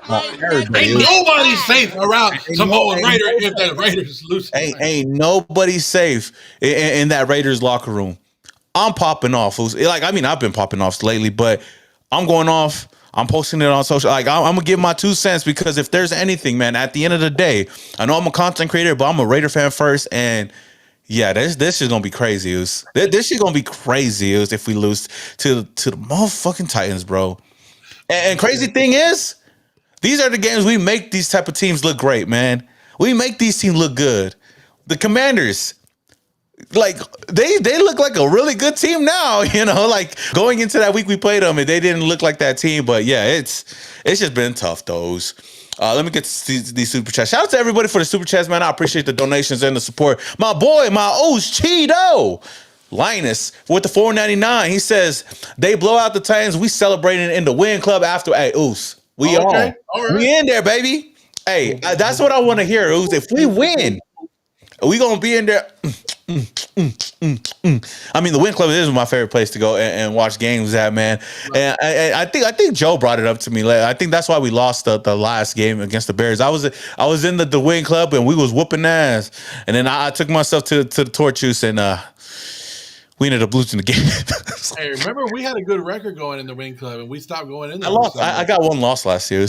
Ain't nobody safe around Samoa Raider if the Raiders lose.
Ain't nobody safe in that Raiders locker room. I'm popping off. I've been popping off lately, but I'm going off. I'm posting it on social. Like, I'm gonna give my 2 cents, because if there's anything, man, at the end of the day, I know I'm a content creator, but I'm a Raider fan first. And yeah, this is gonna be crazy. This is gonna be crazy if we lose to the motherfucking Titans, bro. And crazy thing is, These are the games we make these type of teams look great, man. We make these teams look good. The Commanders, like they look like a really good team now, like going into that week we played them and they didn't look like that team. But yeah, it's just been tough, those. Let me get these super chats. Shout out to everybody for the super chats, man. I appreciate the donations and the support. My boy, my Cheeto Linus with the $4.99. He says they blow out the Titans. We celebrating in the win club after. Hey, Oos, we
All right.
We in there, baby. Hey, that's what I want to hear, Oos. If we win, we gonna be in there. I mean, the Win Club is my favorite place to go and watch games at, man. And I think Joe brought it up to me. I think that's why we lost the last game against the Bears. I was in the Win Club and we was whooping ass. And then I took myself to the Torchuse and we ended up losing the game.
Hey, remember we had a good record going in the Win Club and we stopped going in there.
I got one loss last year.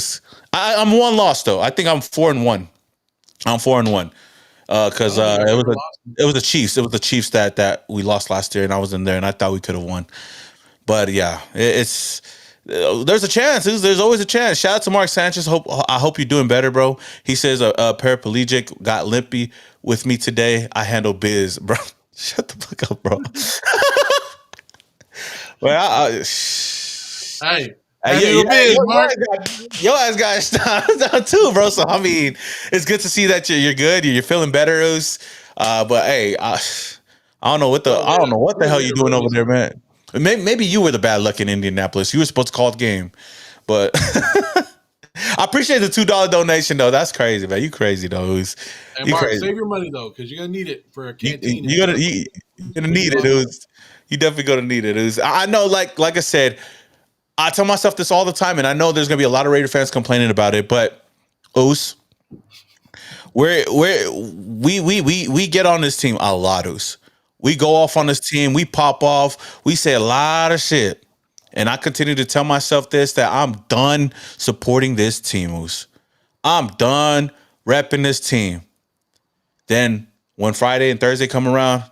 I'm one loss though. I think I'm 4-1. I'm 4-1. Because it was the Chiefs. It was the Chiefs that we lost last year, and I was in there, and I thought we could have won. But yeah, it's there's a chance. There's always a chance. Shout out to Mark Sanchez. I hope you're doing better, bro. He says a paraplegic got limpy with me today. I handle biz, bro. Shut the fuck up, bro. Well,
hey.
Your ass got down too, bro. So I mean, it's good to see that you're good. You're feeling better, Oos. But hey, I don't know what the hell you're doing over there, man. Maybe you were the bad luck in Indianapolis. You were supposed to call the game, but I appreciate the $2 donation though. That's crazy, man. You crazy though, Oos.
Hey, Mark, save your money though, because you're gonna need it for a canteen.
You're gonna need it, Oos. You definitely gonna need it, Oos. I know, like I said. I tell myself this all the time, and I know there's gonna be a lot of Raider fans complaining about it, but Oos, we get on this team a lot, Oos. We go off on this team, we pop off, we say a lot of shit. And I continue to tell myself this, that I'm done supporting this team, Oos. I'm done repping this team. Then when Friday and Thursday come around,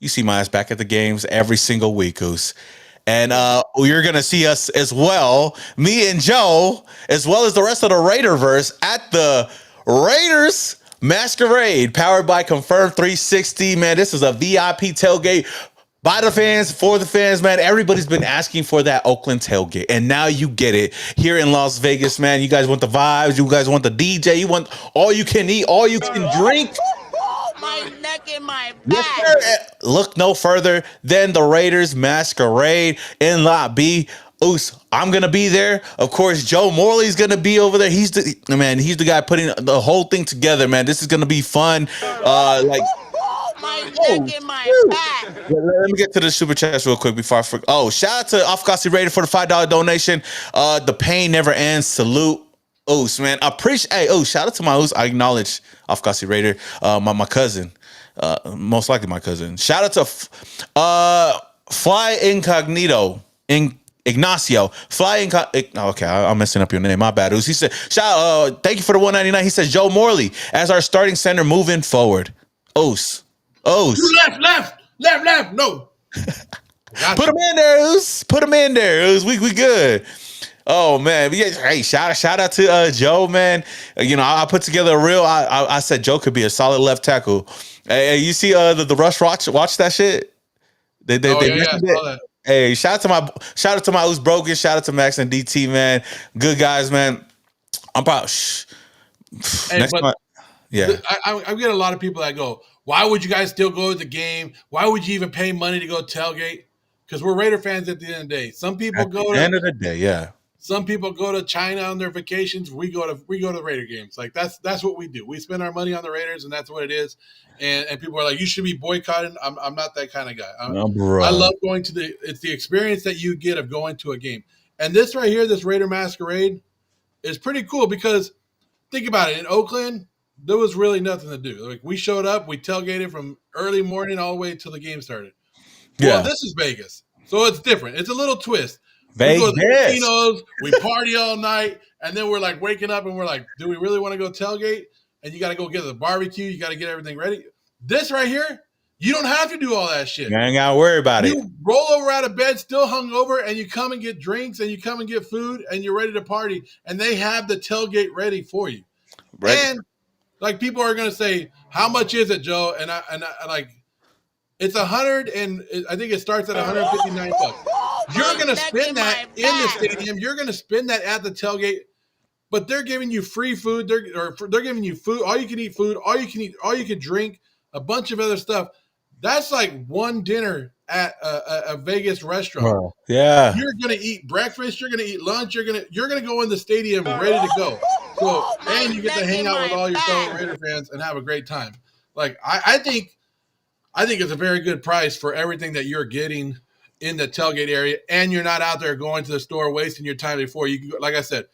you see my ass back at the games every single week, Oos. And you're going to see us as well, me and Joe, as well as the rest of the Raiderverse at the Raiders Masquerade, powered by Confirmed 360. Man, this is a VIP tailgate by the fans, for the fans, man. Everybody's been asking for that Oakland tailgate, and now you get it here in Las Vegas, man. You guys want the vibes. You guys want the DJ. You want all you can eat, all you can drink.
My neck and my back.
Yes, look no further than the Raiders Masquerade in Lot B. Oos, I'm gonna be there. Of course, Joe Morley's gonna be over there. He's the guy putting the whole thing together, man. This is gonna be fun.
My neck and my back.
Let me get to the super chats real quick before I forget. Oh, shout out to Afghasi Raider for the $5 donation. The pain never ends. Salute. Oos, man. I appreciate. Hey, shout out to my Oos. I acknowledge Afghasi Raider, my cousin, most likely my cousin. Shout out to Fly Incognito, Ignacio. Okay, I'm messing up your name. My bad, Oos. He said, thank you for the $1.99. He says Joe Morley as our starting center moving forward. Oos.
Left. No.
Put him in there, Oos. Put him in there, Oos. We good. Oh man, hey, shout out to Joe, man. I put together a reel. I said Joe could be a solid left tackle. Hey, you see the Rush watch that shit? They mentioned it. Hey, shout out to my Oos Broken. Shout out to Max and DT, man. Good guys, man. I'm proud.
Hey, yeah. I get a lot of people that go, why would you guys still go to the game? Why would you even pay money to go tailgate? Because we're Raider fans at the end of the day. Some people
at the end of the day, yeah.
Some people go to China on their vacations. We go to Raider games. Like that's what we do. We spend our money on the Raiders, and that's what it is. And people are like, you should be boycotting. I'm not that kind of guy. I love going to it's the experience that you get of going to a game. And this right here, this Raider Masquerade, is pretty cool because think about it. In Oakland, there was really nothing to do. Like we showed up, we tailgated from early morning all the way till the game started. Well, this is Vegas, so it's different. It's a little twist.
Vegas.
We go to the casinos, we party all night, and then we're like waking up and we're like, do we really want to go tailgate? And you got to go get the barbecue. You got to get everything ready. This right here, You don't have to do all that shit.
You ain't got to worry about it.
You roll over out of bed, still hungover, and you come and get drinks, and you come and get food, and you're ready to party, and they have the tailgate ready for you. Right. And like people are gonna say, how much is it, Joe? And I like, it's 100, and I think it starts at 159 bucks. You're gonna spend that in the stadium. You're gonna spend that at the tailgate, but they're giving you free food. They're giving you food, all you can eat food, all you can drink, a bunch of other stuff. That's like one dinner at a Vegas restaurant.
Wow. Yeah,
you're gonna eat breakfast. You're gonna eat lunch. You're gonna go in the stadium ready to go. So and you get to hang out with all your fellow Raider fans and have a great time. Like I think it's a very good price for everything that you're getting in the tailgate area, and you're not out there going to the store wasting your time before you. Like I said,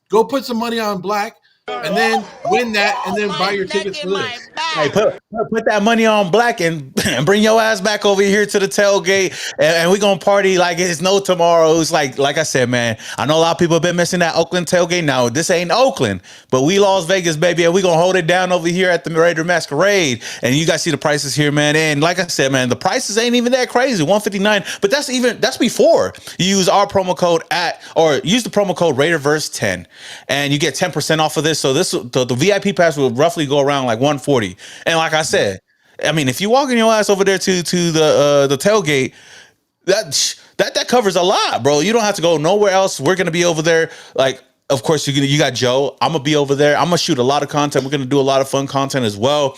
go put some money on black. And then win that, and then buy your tickets for this.
Hey, put that money on black and bring your ass back over here to the tailgate, and we're gonna party like it's no tomorrow. It's like I said, man. I know a lot of people have been missing that Oakland tailgate. Now this ain't Oakland, but we Las Vegas, baby, and we gonna hold it down over here at the Raider Masquerade. And you guys see the prices here, man. And like I said, man, the prices ain't even that crazy. $159, but that's before you use our promo code use the promo code Raiderverse10, and you get 10% off of this. So the VIP pass will roughly go around like $140. And like I said, I mean, if you walking your ass over there to the tailgate, that covers a lot, bro. You don't have to go nowhere else. We're gonna be over there. Like, of course, you got Joe. I'm gonna be over there. I'm gonna shoot a lot of content. We're gonna do a lot of fun content as well.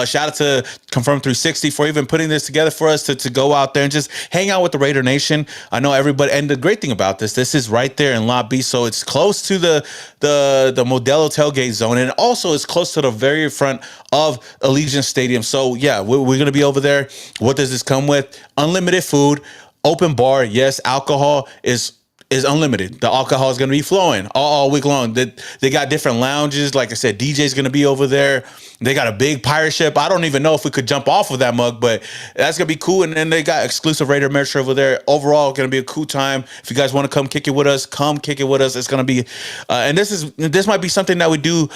Shout out to Confirm 360 for even putting this together for us to go out there and just hang out with the Raider Nation. I know everybody, and the great thing about this is right there in Lot B, so it's close to the Modelo tailgate zone, and also it's close to the very front of Allegiant Stadium. So yeah, we're gonna be over there. What does this come with? Unlimited food, open bar. Yes, alcohol is unlimited. The alcohol is going to be flowing all week long. They got different lounges. Like I said, DJ's going to be over there. They got a big pirate ship. I don't even know if we could jump off of that mug, but that's going to be cool. And then they got exclusive Raider merch over there. Overall, going to be a cool time. If you guys want to come kick it with us, come kick it with us. It's going to be, and this might be something that we do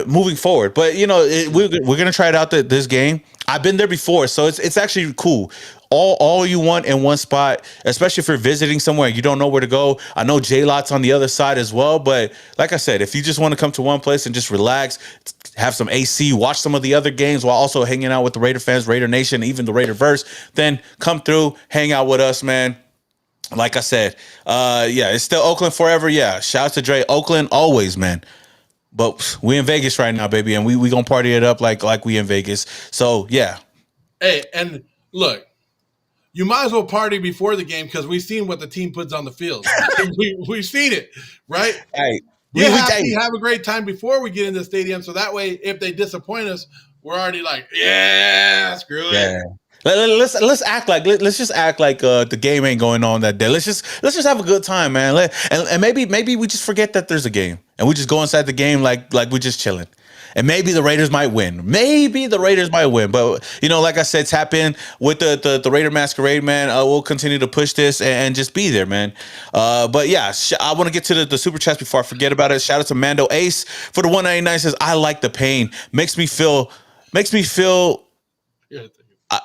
moving forward. But you know, we're going to try it out this game. I've been there before, so it's actually cool. All you want in one spot, especially if you're visiting somewhere you don't know where to go. I know J-Lot's on the other side as well, but like I said, if you just want to come to one place and just relax, have some AC, watch some of the other games while also hanging out with the Raider fans, Raider Nation, even the Raiderverse, then come through, hang out with us, man. Like I said, yeah, it's still Oakland forever. Yeah, shout out to Dre. Oakland always, man. But we in Vegas right now, baby, and we gonna party it up like we in Vegas. So yeah.
Hey, and look, you might as well party before the game because we've seen what the team puts on the field. We've seen it, right?
Hey,
we have a great time before we get in the stadium, so that way, if they disappoint us, we're already like, yeah, screw it.
Let's just act like the game ain't going on that day. Let's just have a good time, man. And maybe we just forget that there's a game and we just go inside the game like we're just chilling. And maybe the Raiders might win. But you know, like I said, tap in with the Raider Masquerade, man. We'll continue to push this and just be there, man. But yeah, I want to get to the super chats before I forget about it. Shout out to Mando Ace for the 199. Says I like the pain. Makes me feel.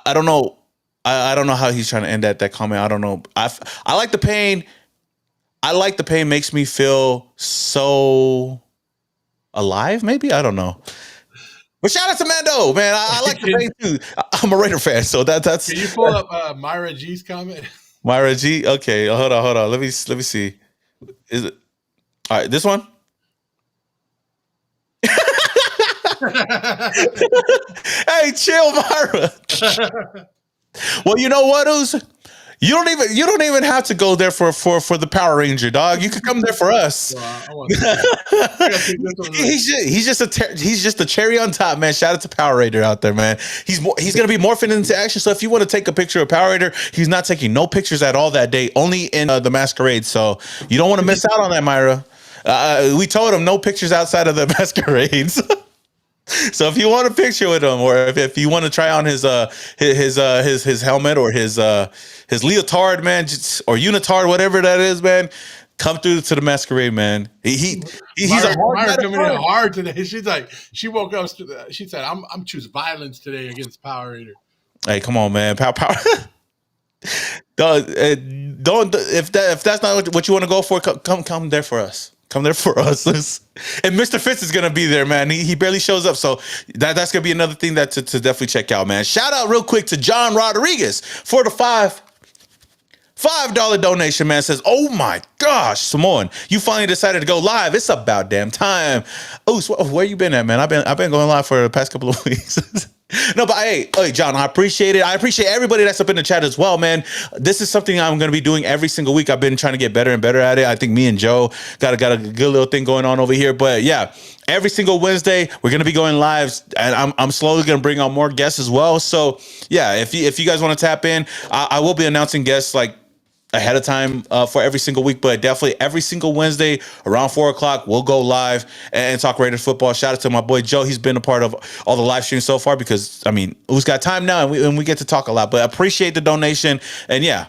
I don't know. I don't know how he's trying to end that comment. I don't know. I like the pain. I like the pain. Makes me feel so alive. Maybe, I don't know. But shout out to Mando, man. I like the pain too. I'm a Raider fan, so that's.
Can you pull up Myra G's comment?
Myra G. Okay, hold on. Let me see. Is it all right? This one. Hey, chill, Myra. Well, you know what, Uz? You don't even have to go there for the Power Ranger, dog. You could come there for us. He's just a cherry on top, man. Shout out to Power Ranger out there, man. He's gonna be morphing into action. So if you want to take a picture of Power Ranger, he's not taking no pictures at all that day, only in the Masquerade. So you don't want to miss out on that, Myra. We told him no pictures outside of the Masquerades. So if you want a picture with him, or if you want to try on his helmet or his leotard, man, or unitard, whatever that is, man, come through to the Masquerade, man. He's a hard
coming in hard today. She's like, she woke up. She said, "I'm choose violence today against Power Ranger."
Hey, come on, man. Power. Don't if that's not what you want to go for, come there for us. Come there for us. And Mr. Fitz is gonna be there, man. He barely shows up, so that's gonna be another thing that to definitely check out, man. Shout out real quick to John Rodriguez for the $5 donation, man. Says, oh my gosh, Simone, you finally decided to go live. It's about damn time. Oh, where you been at, man? I've been going live for the past couple of weeks. No, but hey, John, I appreciate it. I appreciate everybody that's up in the chat as well, man. This is something I'm going to be doing every single week. I've been trying to get better and better at it. I think me and Joe got a good little thing going on over here. But yeah, every single Wednesday we're going to be going live, and I'm slowly going to bring on more guests as well. So yeah, if you guys want to tap in, I will be announcing guests like ahead of time for every single week, but definitely every single Wednesday around 4:00 we'll go live and talk Raiders football. Shout out to my boy Joe. He's been a part of all the live streams so far because I mean, who's got time now, and we get to talk a lot. But appreciate the donation, and yeah,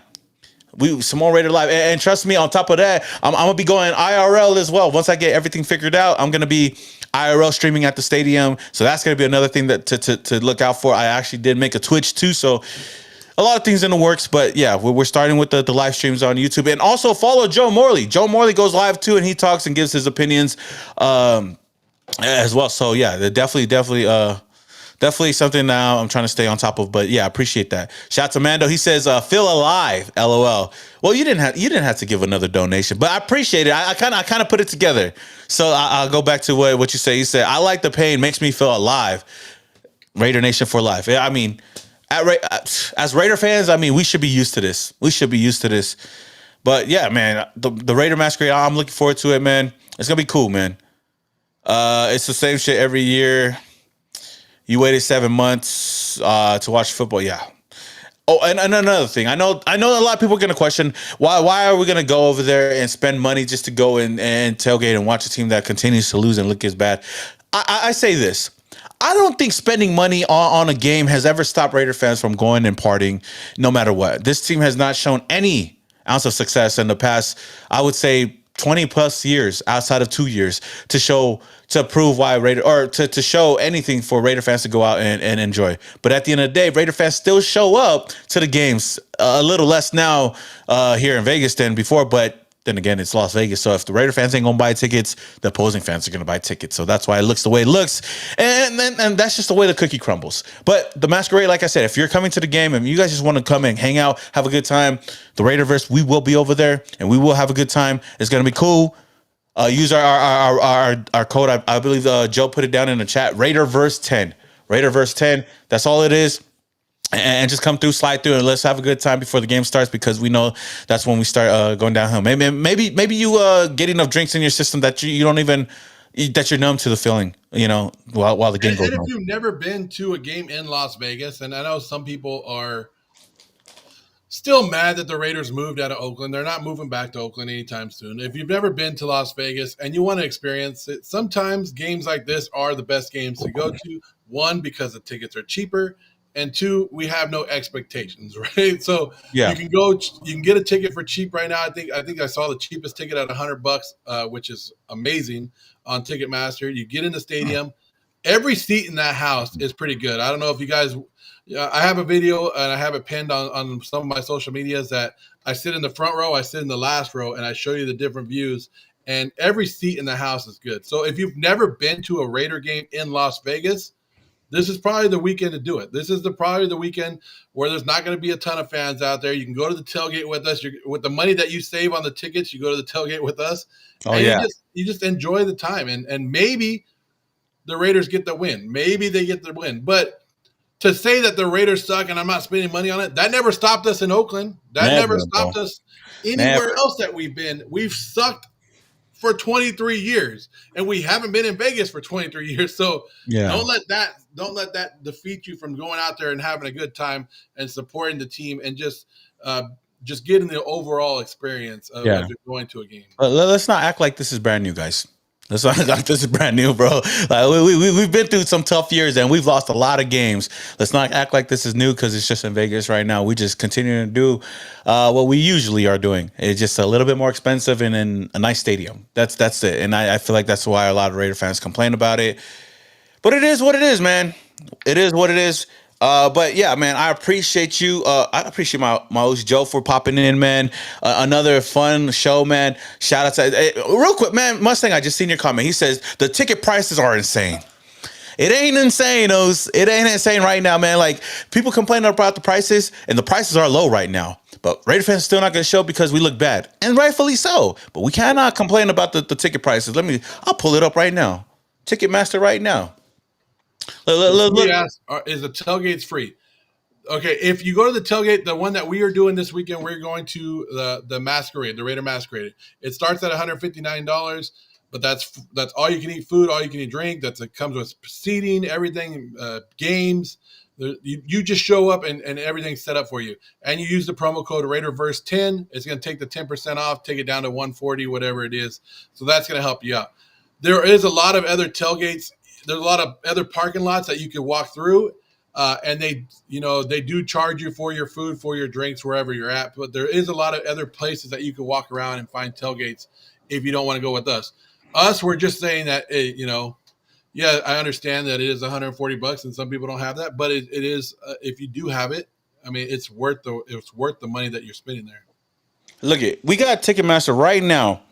some more Raider live. And trust me, on top of that, I'm gonna be going IRL as well. Once I get everything figured out, I'm gonna be IRL streaming at the stadium. So that's gonna be another thing that to look out for. I actually did make a Twitch too, so a lot of things in the works, but yeah, we're starting with the live streams on YouTube. And also follow Joe Morley. Joe Morley goes live too, and he talks and gives his opinions as well. So yeah, definitely something now I'm trying to stay on top of. But yeah, I appreciate that. Shout out to Mando. He says, feel alive, LOL. Well, you didn't have to give another donation, but I appreciate it. I kind of put it together. So I'll go back to what you say. You said, I like the pain, makes me feel alive. Raider Nation for life. I mean, as Raider fans, I mean, we should be used to this. But yeah, man, the Raider Masquerade, I'm looking forward to it, man. It's gonna be cool, man. It's the same shit every year. You waited 7 months to watch football, yeah. Oh, and another thing, I know a lot of people are gonna question why are we gonna go over there and spend money just to go and tailgate and watch a team that continues to lose and look as bad. I say this. I don't think spending money on a game has ever stopped Raider fans from going and partying, no matter what. This team has not shown any ounce of success in the past, I would say, 20 plus years, outside of 2 years, to prove why Raider, or to show anything for Raider fans to go out and enjoy. But at the end of the day, Raider fans still show up to the games, a little less now here in Vegas than before, but then again, it's Las Vegas. So if the Raider fans ain't gonna buy tickets, the opposing fans are gonna buy tickets. So that's why it looks the way it looks. And that's just the way the cookie crumbles. But the Masquerade, like I said, if you're coming to the game and you guys just want to come and hang out, have a good time, the Raiderverse, we will be over there and we will have a good time. It's gonna be cool. Use our code. I believe Joe put it down in the chat. Raiderverse10. Raiderverse10. That's all it is. And just come through, slide through, and let's have a good time before the game starts, because we know that's when we start going downhill. Maybe you get enough drinks in your system that you don't even that you're numb to the feeling, while the game goes on.
And if you've never been to a game in Las Vegas, and I know some people are still mad that the Raiders moved out of Oakland. They're not moving back to Oakland anytime soon. If you've never been to Las Vegas and you want to experience it, sometimes games like this are the best games to go to. One, because the tickets are cheaper. And two, we have no expectations, right? So yeah, you can get a ticket for cheap right now. I think I saw the cheapest ticket at $100, which is amazing on Ticketmaster. You get in the stadium. Every seat in that house is pretty good. I don't know if you guys, I have a video and I have it pinned on some of my social medias that I sit in the front row, I sit in the last row, and I show you the different views. And every seat in the house is good. So if you've never been to a Raider game in Las Vegas, this is probably the weekend to do it. This is probably the weekend where there's not going to be a ton of fans out there. You can go to the tailgate with us. With the money that you save on the tickets, you go to the tailgate with us.
Oh, and yeah.
You just enjoy the time. And maybe the Raiders get the win. Maybe they get the win. But to say that the Raiders suck and I'm not spending money on it, that never stopped us in Oakland. That never stopped us anywhere else that we've been. We've sucked for 23 years, and we haven't been in Vegas for 23 years. So don't let that defeat you from going out there and having a good time and supporting the team and just getting the overall experience of going to a game.
Let's not act like this is brand new, guys. Let's not act like this is brand new, bro. Like we've been through some tough years and we've lost a lot of games. Let's not act like this is new because it's just in Vegas right now. We just continue to do what we usually are doing. It's just a little bit more expensive and in a nice stadium. That's it. And I feel like that's why a lot of Raider fans complain about it. But it is what it is, man. It is what it is. But yeah, man, I appreciate you. I appreciate my host Joe for popping in, man. Another fun show, man. Shout out to real quick, man. Mustang, I just seen your comment. He says the ticket prices are insane. It ain't insane, Oz. It ain't insane right now, man. Like, people complaining about the prices, and the prices are low right now. But Raider fans still not going to show because we look bad, and rightfully so. But we cannot complain about the ticket prices. I'll pull it up right now. Ticketmaster right now.
Look. Is the tailgates free? Okay, if you go to the tailgate, the one that we are doing this weekend, we're going to the Masquerade, the Raider Masquerade. It starts at $159, but that's all you can eat food, all you can eat drink. It comes with seating, everything, games. You just show up and everything's set up for you. And you use the promo code Raiderverse10. It's going to take the 10% off, take it down to $140, whatever it is. So that's going to help you out. There is a lot of other tailgates. There's a lot of other parking lots that you can walk through. And they do charge you for your food, for your drinks, wherever you're at. But there is a lot of other places that you can walk around and find tailgates if you don't want to go with us. We're just saying that, yeah, I understand that it is $140 and some people don't have that, but it is, if you do have it, I mean, it's worth the money that you're spending there.
Look we got Ticketmaster right now,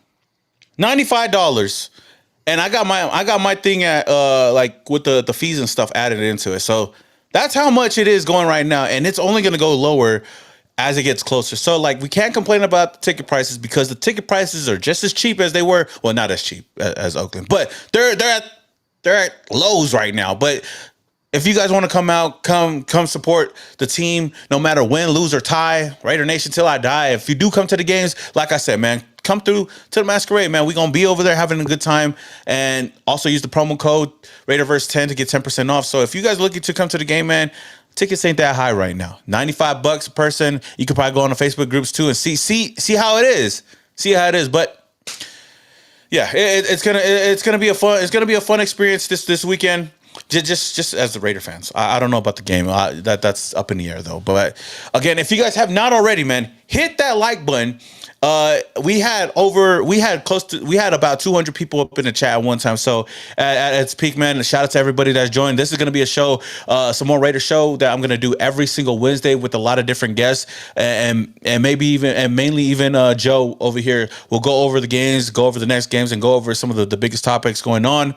$95. And I got my thing at like with the fees and stuff added into it. So that's how much it is going right now, and it's only going to go lower as it gets closer. So like we can't complain about the ticket prices because the ticket prices are just as cheap as they were. Well, not as cheap as Oakland, but they're at lows right now. But if you guys want to come out, come support the team, no matter win, lose, or tie, Raider Nation till I die. If you do come to the games, like I said, man, come through to the Masquerade, man. We're going to be over there having a good time. And also use the promo code Raiderverse10 to get 10% off. So if you guys are looking to come to the game, man, tickets ain't that high right now. $95 a person. You could probably go on the Facebook groups too and see how it is. See how it is. But yeah, it's gonna be a fun experience this weekend. Just as the Raider fans. I don't know about the game. That's up in the air though. But again, if you guys have not already, man, hit that like button. We had about 200 people up in the chat at one time. So at its peak, man, shout out to everybody that's joined. This is going to be a show, some more Raider show that I'm going to do every single Wednesday with a lot of different guests and maybe even, and mainly even Joe over here will go over the games, go over the next games, and go over some of the biggest topics going on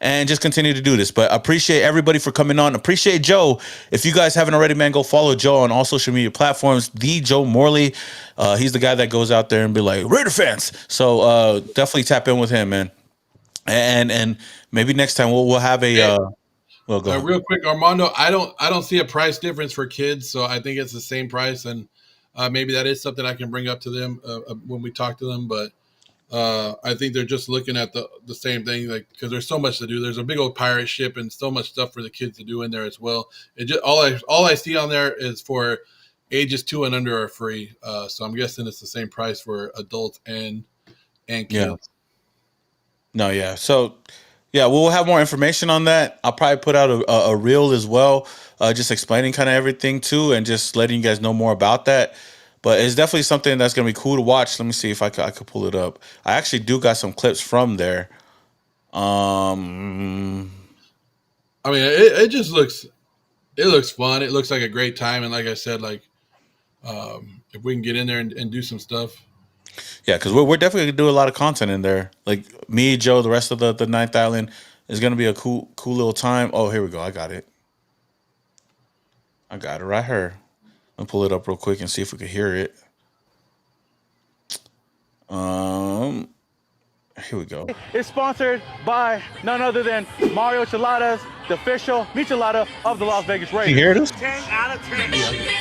and just continue to do this. But appreciate everybody for coming on. Appreciate Joe. If you guys haven't already, man, go follow Joe on all social media platforms. The Joe Morley. He's the guy that goes out there and be like, Raider fans. So definitely tap in with him, man. And maybe next time we'll have a
real quick, Armando. I don't see a price difference for kids, so I think it's the same price, and maybe that is something I can bring up to them when we talk to them. But I think they're just looking at the same thing, like, because there's so much to do. There's a big old pirate ship and so much stuff for the kids to do in there as well. It just all I see on there is for ages 2 and under are free. So I'm guessing it's the same price for adults and kids.
Yeah. No, yeah. So, yeah, we'll have more information on that. I'll probably put out a reel as well, just explaining kind of everything too, and just letting you guys know more about that. But it's definitely something that's going to be cool to watch. Let me see if I could pull it up. I actually do got some clips from there.
I mean, it just looks fun. It looks like a great time. And like I said, like, if we can get in there and do some stuff.
Yeah, because we're definitely going to do a lot of content in there. Like me, Joe, the rest of the Ninth Island is going to be a cool little time. Oh, here we go. I got it right here. Let me pull it up real quick and see if we can hear it. Here we go.
It's sponsored by none other than Mario Chiladas, the official michelada of the Las Vegas Raiders.
You hear this?
10 out of 10.
Yeah.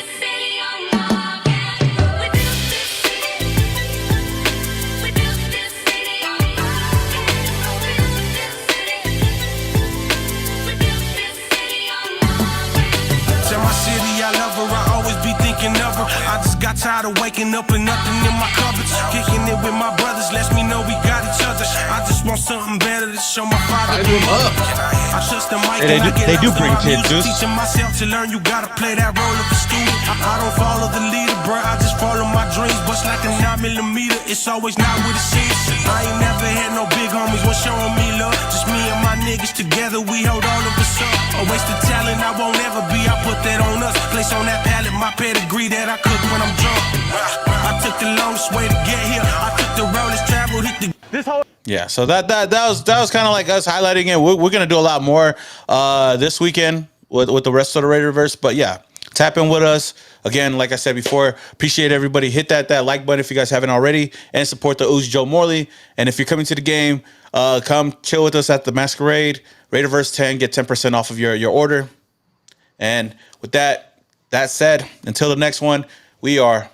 I just got tired of waking up and nothing in my cupboards. Kicking it with my brothers lets me know we got each other. I just want something better to show my father. I trust the mic.
They do bring kids, dude.
Teaching myself to learn, you gotta play that role of a student. I don't follow the leader, bro. I just follow my dreams. bust like a 9mm, it's always not what it seems. I ain't never had no big homies, one showing me love. Just me and my niggas together, we hold all of us up. A waste of talent I won't ever be, I put that on us. Place on that pallet, my pedigree that I cook when I'm drunk. I took the longest way to get here. I took the road, travel, hit the...
This whole...
Yeah, so that was kind of like us highlighting it. We're gonna do a lot more this weekend with the rest of the Raiderverse. But yeah, tap in with us again. Like I said before, appreciate everybody. Hit that like button if you guys haven't already, and support the Ooze Joe Morley. And if you're coming to the game, come chill with us at the Masquerade Raiderverse 10. Get 10% off of your order. And with that said, until the next one, we are